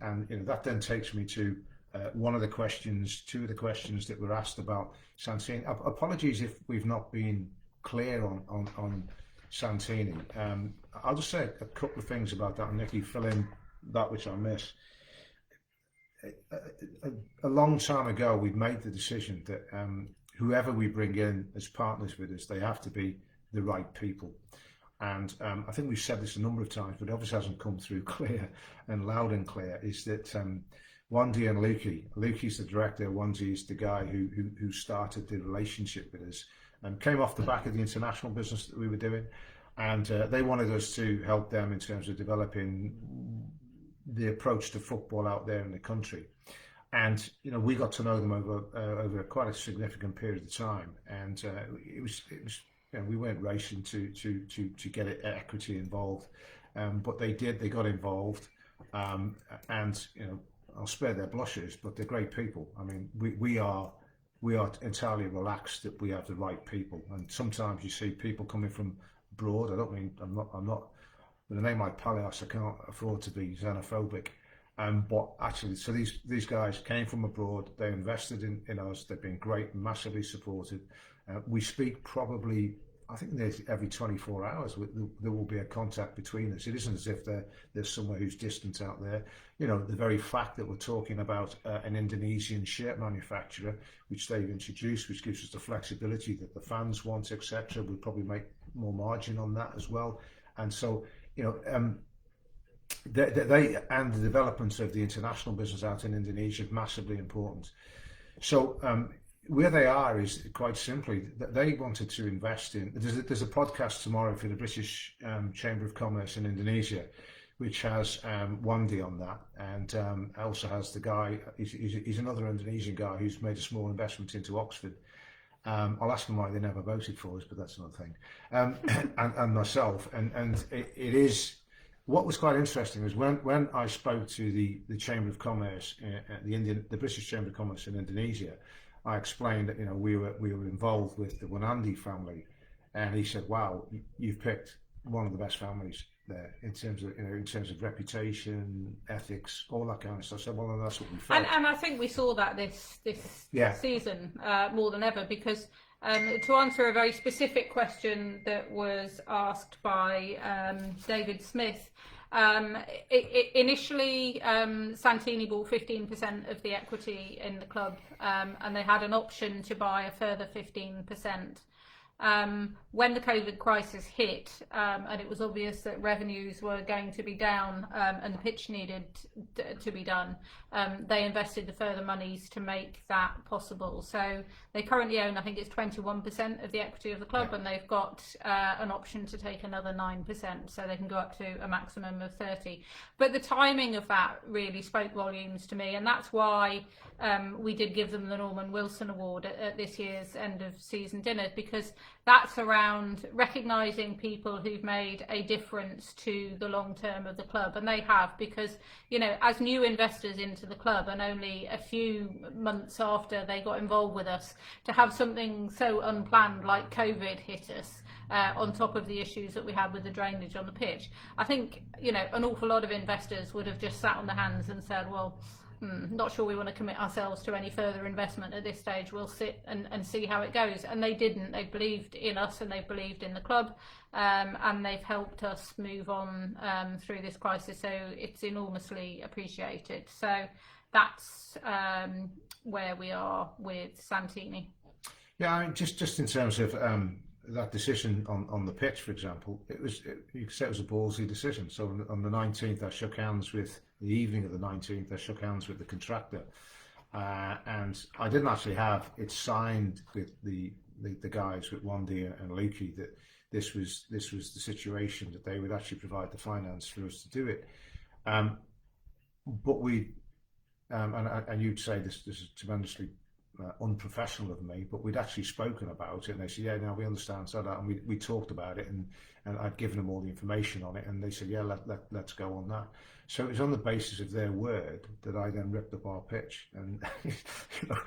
Speaker 1: that then takes me to two of the questions that were asked about Santini. Apologies if we've not been clear on Santini. I'll just say a couple of things about that, and Nicky, fill in that which I miss. A long time ago, we made the decision that whoever we bring in as partners with us, they have to be the right people. And I think we've said this a number of times, but it obviously hasn't come through clear and loud and clear, is that Wandy and Lukey's the director, Wandy is the guy who started the relationship with us and came off the back of the international business that we were doing. And they wanted us to help them in terms of developing the approach to football out there in the country. And we got to know them over quite a significant period of time, and it was we weren't racing to get equity involved, but they got involved, and I'll spare their blushes, but they're great people. I mean, we are entirely relaxed that we have the right people, and sometimes you see people coming from abroad. I'm not with a name like Palios, I can't afford to be xenophobic. But actually, so these guys came from abroad, they invested in us, they've been great, massively supported. We speak probably, I think there's every 24 hours, there will be a contact between us. It isn't as if there's somewhere who's distant out there. The very fact that we're talking about an Indonesian shirt manufacturer, which they've introduced, which gives us the flexibility that the fans want, etc. We'll probably make more margin on that as well. And so, they and the development of the international business out in Indonesia is massively important. So where they are is quite simply that they wanted to invest in. There's a podcast tomorrow for the British Chamber of Commerce in Indonesia, which has Wandy on that, and also has the guy. He's another Indonesian guy who's made a small investment into Oxford. I'll ask them why they never voted for us, but that's another thing. And myself, and it is. What was quite interesting is when I spoke to the Chamber of Commerce, the British Chamber of Commerce in Indonesia, I explained that we were involved with the Wanandi family, and he said, "Wow, you've picked one of the best families there in terms of reputation, ethics, all that kind of stuff." So well, that's what we felt.
Speaker 2: And I think we saw that this season more than ever, because to answer a very specific question that was asked by David Smith, initially Santini bought 15% of the equity in the club, and they had an option to buy a further 15%. When the COVID crisis hit, and it was obvious that revenues were going to be down and the pitch needed to be done, they invested the further monies to make that possible. So they currently own, I think it's 21% of the equity of the club, and they've got an option to take another 9%, so they can go up to a maximum of 30%. But the timing of that really spoke volumes to me, and that's why we did give them the Norman Wilson Award at this year's end of season dinner, because that's around recognising people who've made a difference to the long term of the club, and they have, because as new investors into the club, and only a few months after they got involved with us, to have something so unplanned like COVID hit us on top of the issues that we had with the drainage on the pitch. I think an awful lot of investors would have just sat on their hands and said, well, not sure we want to commit ourselves to any further investment at this stage. We'll sit and see how it goes. And they didn't. They believed in us, and they believed in the club, and they've helped us move on through this crisis. So it's enormously appreciated. So that's where we are with Santini.
Speaker 1: Yeah, I mean, just in terms of that decision on the pitch, for example, you could say it was a ballsy decision. So on the 19th, I shook hands with the evening of the 19th. I shook hands with the contractor, and I didn't actually have it signed with the guys, with Wandy and Ligue, that this was the situation, that they would actually provide the finance for us to do it. But we and you'd say this is tremendously unprofessional of me, but we'd actually spoken about it, and they said, yeah, now we understand so that, and we talked about it, and I'd given them all the information on it, and they said, yeah, let's go on that. So it was on the basis of their word that I then ripped up our pitch, and you know,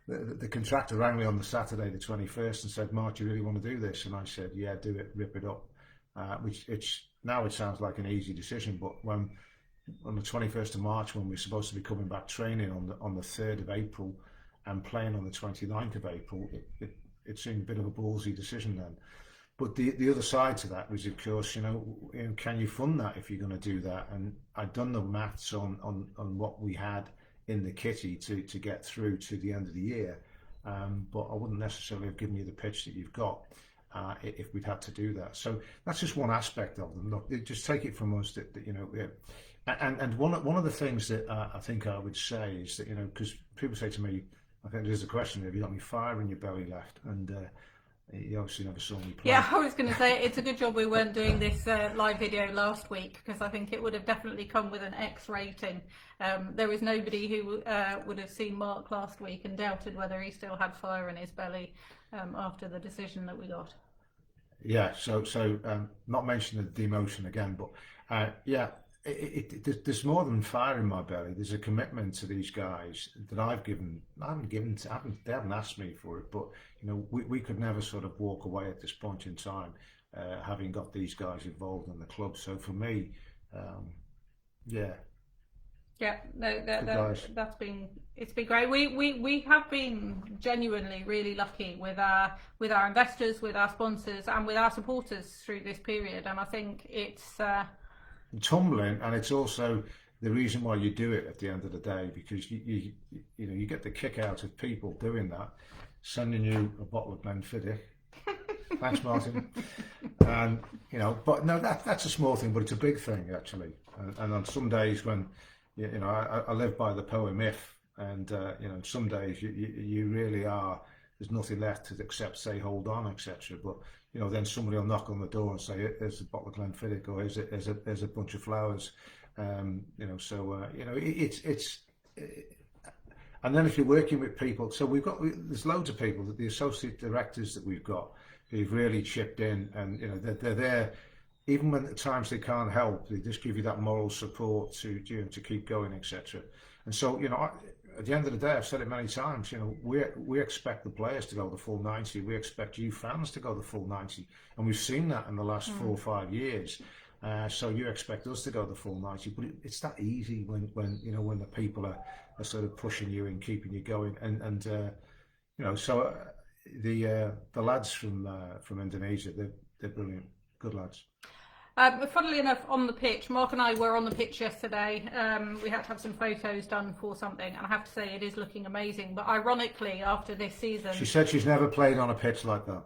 Speaker 1: the contractor rang me on the Saturday the 21st and said, Mark, do you really want to do this? And I said, yeah, do it, rip it up. Which now it sounds like an easy decision, but when on the 21st of March, when we're supposed to be coming back training on the 3rd of April and playing on the 29th of April, it seemed a bit of a ballsy decision then. But the other side to that was, of course, you know, can you fund that if you're going to do that? And I'd done the maths on what we had in the kitty to get through to the end of the year, but I wouldn't necessarily have given you the pitch that you've got if we'd had to do that. So that's just one aspect of them. Look, just take it from us that you know. And one of the things that I think I would say is that, you know, because people say to me, I think there's a question, have you got any fire in your belly left? And you obviously never saw me play.
Speaker 2: Yeah, I was going to say, it's a good job we weren't doing this live video last week, because I think it would have definitely come with an X rating. There was nobody who would have seen Mark last week and doubted whether he still had fire in his belly after the decision that we got.
Speaker 1: Yeah, so not mentioning the demotion again, but yeah, there's more than fire in my belly. There's a commitment to these guys that I've given. They haven't asked me for it, but you know, we could never sort of walk away at this point in time, having got these guys involved in the club. So for me, yeah.
Speaker 2: Yeah, no, it's been great. We have been genuinely really lucky with our investors, with our sponsors, and with our supporters through this period. And I think it's
Speaker 1: tumbling, and it's also the reason why you do it at the end of the day, because you know, you get the kick out of people doing that, sending you a bottle of Glenfiddich. Thanks, Martin. And you know, but no, that's a small thing, but it's a big thing actually. And on some days when you know, I live by the poem if, and you know, some days you really are. There's nothing left except say hold on, etc. But you know, then somebody will knock on the door and say, "There's a bottle of Glenfiddich," or "There's a bunch of flowers." You know, so you know, it's. And then if you're working with people, so there's loads of people, the associate directors that we've got, who've really chipped in, and you know, they're there. Even when at times they can't help, they just give you that moral support to keep going, etc. And so, you know, at the end of the day, I've said it many times, you know, we expect the players to go the full 90. We expect you fans to go the full 90, and we've seen that in the last 4 or 5 years. So you expect us to go the full 90, but it's that easy when you know, when the people are sort of pushing you and keeping you going, and you know, so the lads from Indonesia, they're brilliant, good lads.
Speaker 2: Funnily enough, on the pitch, Mark and I were on the pitch yesterday. We had to have some photos done for something, and I have to say it is looking amazing. But ironically, after this season...
Speaker 1: She said she's never played on a pitch like that.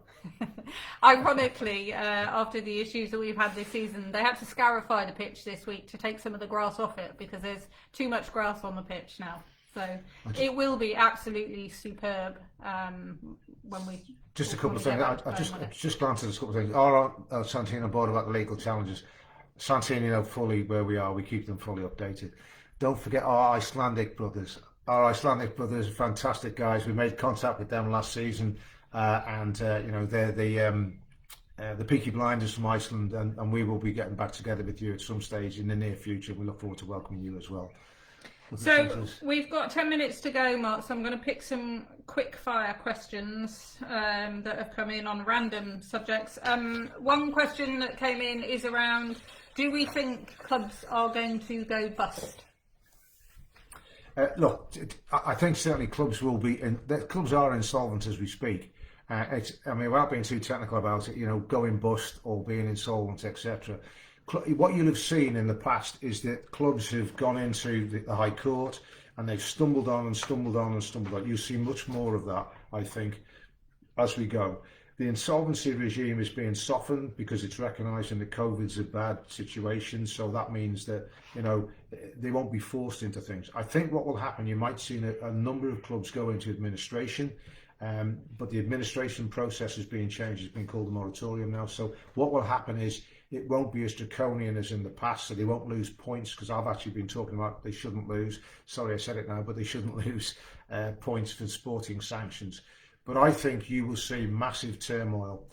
Speaker 2: Ironically, after the issues that we've had this season, they had to scarify the pitch this week to take some of the grass off it, because there's too much grass on the pitch now. So it will be absolutely superb when we...
Speaker 1: Just a couple of things. I just glanced at a couple of things. Are Santino board about the legal challenges? Santino know fully where we are. We keep them fully updated. Don't forget our Icelandic brothers. Our Icelandic brothers are fantastic guys. We made contact with them last season, and you know, they're the Peaky Blinders from Iceland, and we will be getting back together with you at some stage in the near future. We look forward to welcoming you as well.
Speaker 2: So we've got 10 minutes to go, Mark, so I'm going to pick some quick fire questions that have come in on random subjects. One question that came in is around, do we think clubs are going to go bust?
Speaker 1: Look, I think certainly clubs will be, clubs are insolvent as we speak. I mean, without being too technical about it, you know, going bust or being insolvent, etc. What you'll have seen in the past is that clubs have gone into the High Court and they've stumbled on and stumbled on and stumbled on. You'll see much more of that, I think, as we go. The insolvency regime is being softened because it's recognising that COVID's a bad situation, so that means that, you know, they won't be forced into things. I think what will happen, you might see a number of clubs go into administration, but the administration process is being changed. It's been called a moratorium now. So what will happen is it won't be as draconian as in the past, so they won't lose points, because I've actually been talking about they shouldn't lose, sorry I said it now, but they shouldn't lose points for sporting sanctions. But I think you will see massive turmoil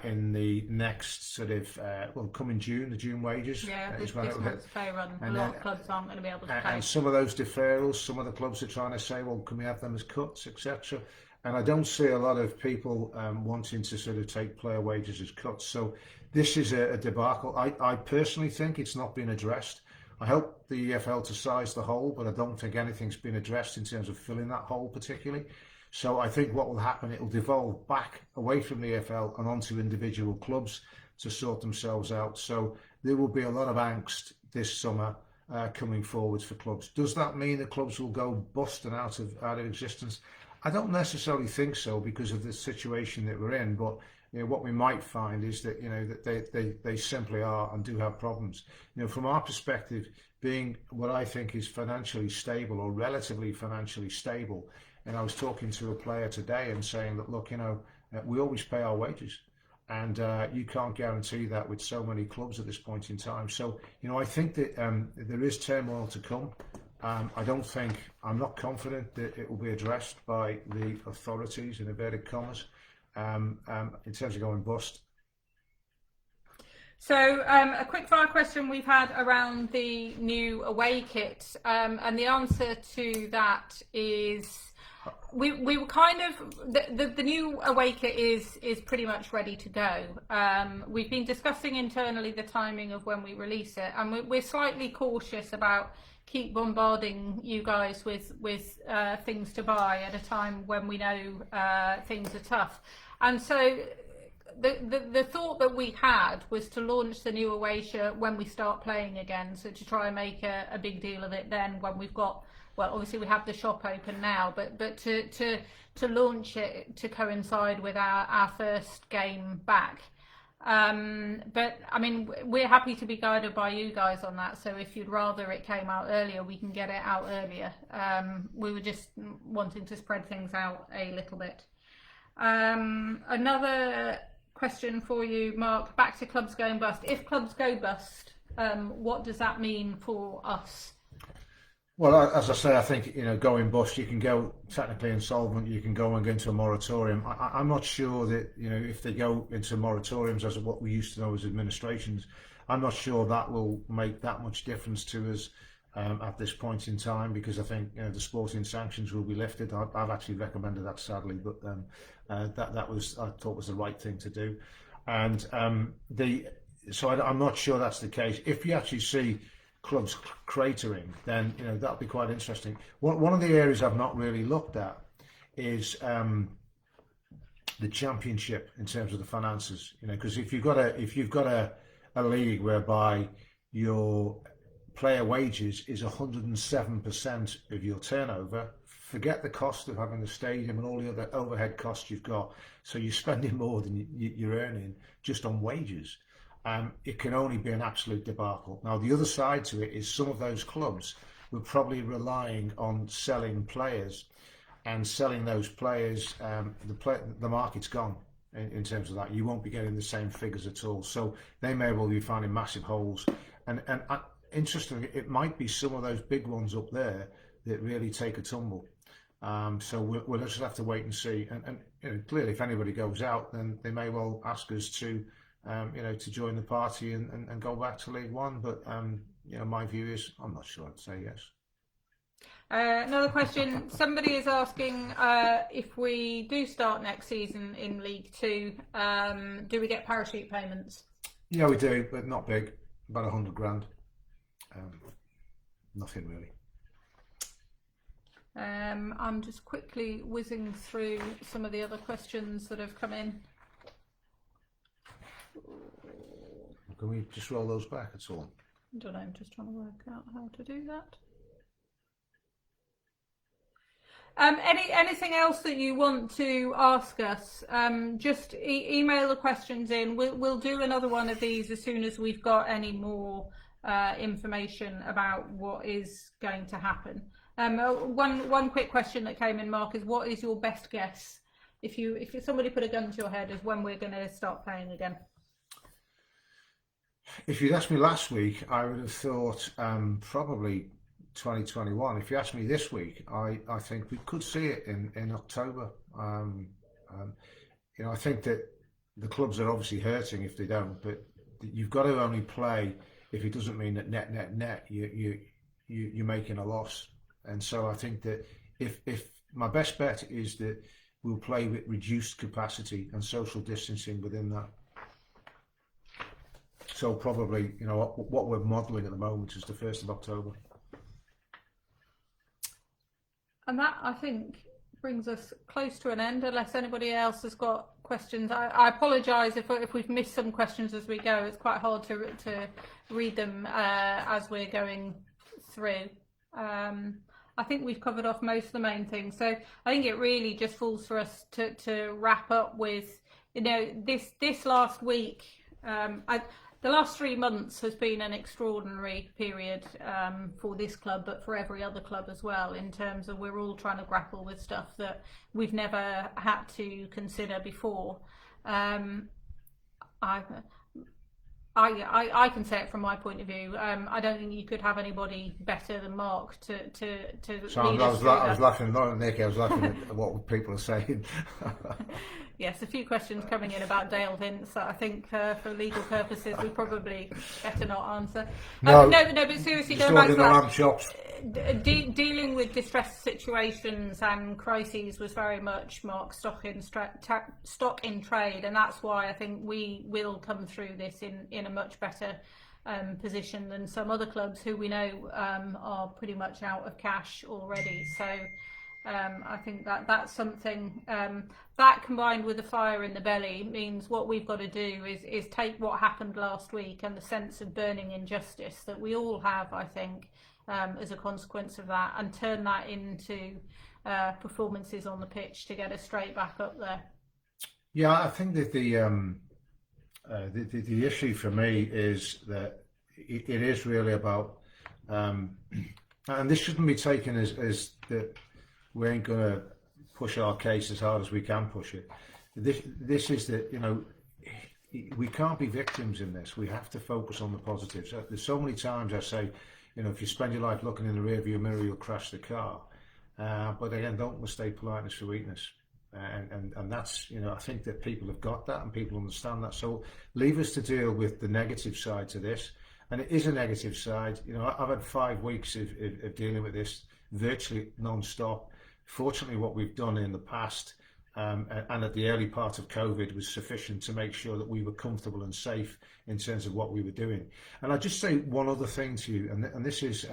Speaker 1: in the next sort of, coming June, the June wages.
Speaker 2: Yeah, this month's pay run. A lot of clubs aren't going to be able to pay.
Speaker 1: And some of those deferrals, some of the clubs are trying to say, well, can we have them as cuts, etc. And I don't see a lot of people wanting to sort of take player wages as cuts. So this is a debacle. I personally think it's not been addressed. I hope the EFL to size the hole, but I don't think anything's been addressed in terms of filling that hole particularly. So I think what will happen, it will devolve back away from the EFL and onto individual clubs to sort themselves out. So there will be a lot of angst this summer coming forwards for clubs. Does that mean that clubs will go bust and out of existence? I don't necessarily think so, because of the situation that we're in. But what we might find is that that they simply are and do have problems. From our perspective, being what I think is financially stable, or relatively financially stable. And I was talking to a player today and saying that, look, we always pay our wages, and you can't guarantee that with so many clubs at this point in time. So, I think that there is turmoil to come. I'm not confident that it will be addressed by the authorities, in inverted commas, in terms of going bust.
Speaker 2: So a quick fire question we've had around the new away kit, and the answer to that is we were kind of the new away kit is pretty much ready to go. We've been discussing internally the timing of when we release it, and we're slightly cautious about keep bombarding you guys with things to buy at a time when we know things are tough. And so the thought that we had was to launch the new away shirt when we start playing again, so to try and make a big deal of it then, when we've got, well, obviously we have the shop open now, but to launch it to coincide with our first game back. But I mean, we're happy to be guided by you guys on that, so if you'd rather it came out earlier, we can get it out earlier. We were just wanting to spread things out a little bit. Another question for you, Mark, back to clubs going bust. If clubs go bust, what does that mean for us?
Speaker 1: Well, as I say, I think, going bust, you can go technically insolvent, you can go and go into a moratorium. I'm not sure that, if they go into moratoriums, as what we used to know as administrations, I'm not sure that will make that much difference to us at this point in time, because I think the sporting sanctions will be lifted. I've actually recommended that, sadly, but that was, I thought, was the right thing to do. And so I'm not sure that's the case. If you actually see clubs cratering, then that'll be quite interesting. One of the areas I've not really looked at is the championship in terms of the finances. Because if you've got a league whereby your player wages is 107% of your turnover, forget the cost of having the stadium and all the other overhead costs you've got. So you're spending more than you're earning just on wages. It can only be an absolute debacle. Now, the other side to it is some of those clubs were probably relying on selling players, and selling those players, the market's gone in terms of that. You won't be getting the same figures at all. So they may well be finding massive holes. And interestingly, it might be some of those big ones up there that really take a tumble. So we'll just have to wait and see. And clearly, if anybody goes out, then they may well ask us to to join the party and go back to League One. But my view is, I'm not sure. I'd say yes.
Speaker 2: Another question. Somebody is asking if we do start next season in League Two, do we get parachute payments?
Speaker 1: Yeah, we do, but not big. About 100 grand. Nothing really.
Speaker 2: I'm just quickly whizzing through some of the other questions that have come in.
Speaker 1: Can we just roll those back at all?
Speaker 2: I don't know, I'm just trying to work out how to do that. Anything else that you want to ask us? Just email the questions in. We'll do another one of these as soon as we've got any more information about what is going to happen. One quick question that came in, Mark, is what is your best guess if somebody put a gun to your head as when we're going to start playing again?
Speaker 1: If you'd asked me last week, I would have thought probably 2021. If you ask me this week, I think we could see it in October. Um, I think that the clubs are obviously hurting if they don't, but you've got to only play if it doesn't mean that net you're making a loss. And so I think that if my best bet is that we'll play with reduced capacity and social distancing within that. So probably, what we're modelling at the moment is the 1st of October.
Speaker 2: And that, I think, brings us close to an end, unless anybody else has got questions. I apologise if we've missed some questions as we go. It's quite hard to read them as we're going through. I think we've covered off most of the main things. So I think it really just falls for us to wrap up with, this last week. The last 3 months has been an extraordinary period for this club, but for every other club as well, in terms of we're all trying to grapple with stuff that we've never had to consider before. I can say it from my point of view. I don't think you could have anybody better than Mark to
Speaker 1: So
Speaker 2: lead us through
Speaker 1: I was
Speaker 2: that.
Speaker 1: laughing, not at Nick, I was laughing at what people are saying.
Speaker 2: Yes, a few questions coming in about Dale Vince that I think for legal purposes we probably better not answer.
Speaker 1: No,
Speaker 2: but seriously, going back to that, dealing with distressed situations and crises was very much Mark's stock in trade, and that's why I think we will come through this in a much better position than some other clubs who we know are pretty much out of cash already. So I think that's something that, combined with the fire in the belly, means what we've got to do is take what happened last week and the sense of burning injustice that we all have, I think, as a consequence of that, and turn that into performances on the pitch to get us straight back up there.
Speaker 1: Yeah, I think that the issue for me is that it is really about, and this shouldn't be taken as that we ain't going to push our case as hard as we can push it. This is that, we can't be victims in this. We have to focus on the positives. There's so many times I say, if you spend your life looking in the rearview mirror, you'll crash the car. But again, don't mistake politeness for weakness. And that's, I think that people have got that and people understand that. So leave us to deal with the negative side to this. And it is a negative side. I've had 5 weeks of dealing with this virtually non-stop. Fortunately, what we've done in the past and at the early part of COVID was sufficient to make sure that we were comfortable and safe in terms of what we were doing. And I'll just say one other thing to you, and this is,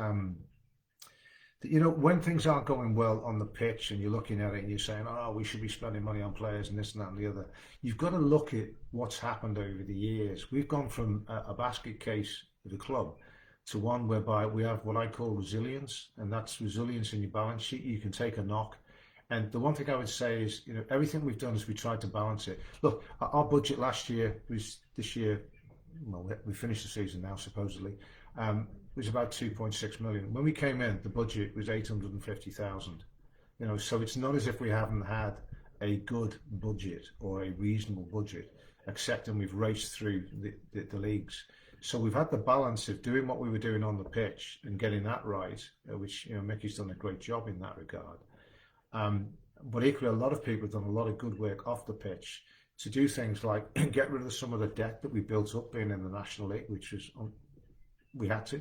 Speaker 1: when things aren't going well on the pitch and you're looking at it and you're saying, we should be spending money on players and this and that and the other, you've got to look at what's happened over the years. We've gone from a basket case with a club to one whereby we have what I call resilience, and that's resilience in your balance sheet. You can take a knock. And the one thing I would say is, everything we've done is we tried to balance it. Look, our budget last year was this year, well, we finished the season now, supposedly, was about 2.6 million. When we came in, the budget was 850,000. So it's not as if we haven't had a good budget or a reasonable budget, except we've raced through the leagues. So we've had the balance of doing what we were doing on the pitch and getting that right, which Mickey's done a great job in that regard. But equally, a lot of people have done a lot of good work off the pitch to do things like get rid of some of the debt that we built up being in the National League, which was we had to,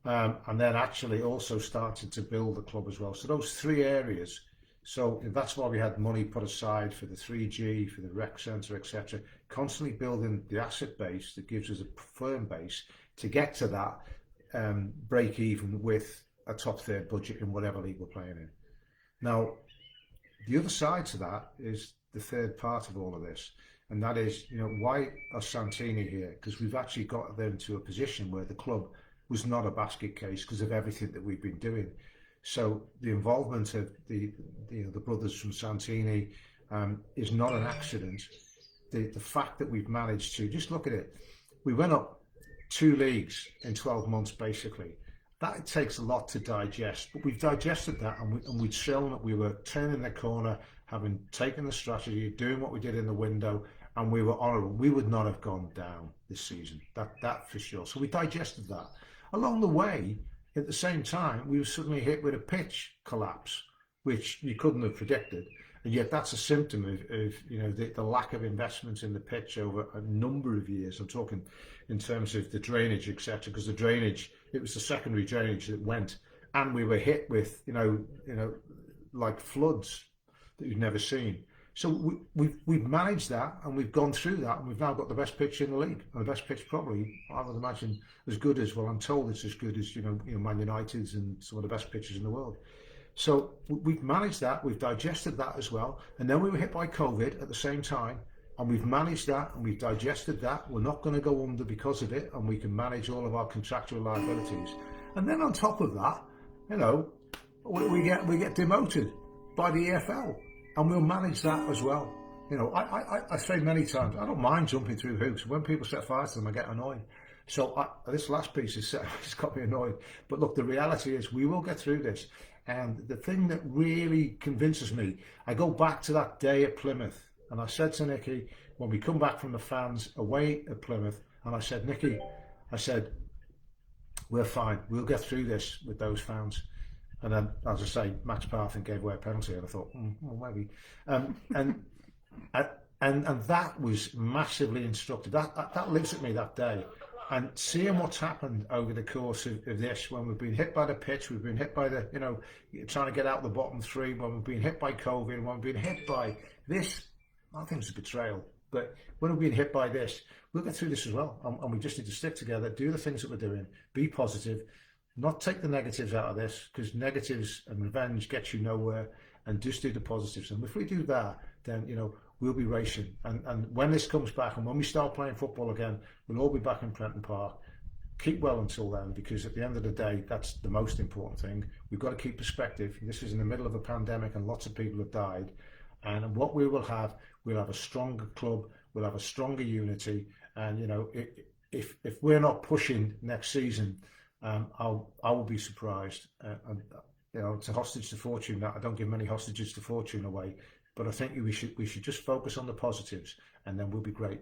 Speaker 1: and then actually also started to build the club as well. So those 3 areas. So that's why we had money put aside for the 3G, for the rec centre, etc. Constantly building the asset base that gives us a firm base to get to that break even with a top 3rd budget in whatever league we're playing in. Now, the other side to that is the 3rd part of all of this, and that is, why are Santini here? Because we've actually got them to a position where the club was not a basket case because of everything that we've been doing. So the involvement of the brothers from Santini is not an accident. The fact that we've managed to, just look at it, we went up 2 leagues in 12 months basically. That takes a lot to digest, but we've digested that, and we've shown that we were turning the corner, having taken the strategy, doing what we did in the window, and we were honourable, we would not have gone down this season. That for sure. So we digested that. Along the way, at the same time, we were suddenly hit with a pitch collapse, which you couldn't have predicted. And yet that's a symptom of the lack of investment in the pitch over a number of years. I'm talking in terms of the drainage, etc. Because the drainage, it was the secondary drainage that went, and we were hit with like floods that you've never seen. So we've managed that, and we've gone through that, and we've now got the best pitch in the league, and the best pitch probably, I would imagine, as good as, well, I'm told it's as good as Man United's and some of the best pitches in the world. So we've managed that, we've digested that as well, and then we were hit by COVID at the same time, and we've managed that, and we've digested that. We're not going to go under because of it, and we can manage all of our contractual liabilities. And then on top of that, we get demoted by the EFL, and we'll manage that as well. I say many times, I don't mind jumping through hoops. When people set fire to them, I get annoyed. So this last piece it's got me annoyed. But look, the reality is we will get through this. And the thing that really convinces me, I go back to that day at Plymouth, and I said to Nicky, when we come back from the fans away at Plymouth, and I said, Nicky, we're fine. We'll get through this with those fans. And then, as I say, Max Parfin gave away a penalty, and I thought, well, maybe. And that was massively instructive. That lives at me that day. And seeing what's happened over the course of this, when we've been hit by the pitch, we've been hit by the, trying to get out the bottom three, when we've been hit by COVID, when we've been hit by this, I think it's a betrayal. But when we've been hit by this, we'll get through this as well. And we just need to stick together, do the things that we're doing, be positive, not take the negatives out of this, because negatives and revenge gets you nowhere, and just do the positives. And if we do that, then, we'll be racing. And when this comes back, and when we start playing football again, we'll all be back in Prenton Park. Keep well until then, because at the end of the day, that's the most important thing. We've got to keep perspective. This is in the middle of a pandemic, and lots of people have died. And what we'll have a stronger club, we'll have a stronger unity. And, if we're not pushing next season, I will be surprised. It's a hostage to fortune. That I don't give many hostages to fortune away, but I think we should just focus on the positives, and then we'll be great.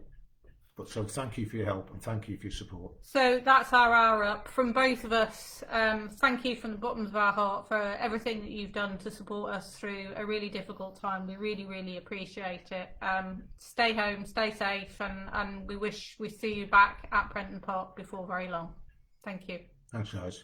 Speaker 1: But so thank you for your help, and thank you for your support.
Speaker 2: So that's our hour up from both of us. Thank you from the bottom of our heart for everything that you've done to support us through a really difficult time. We really, really appreciate it. Stay home, stay safe, and we wish we see you back at Prenton Park before very long. Thank you.
Speaker 1: Thanks, guys.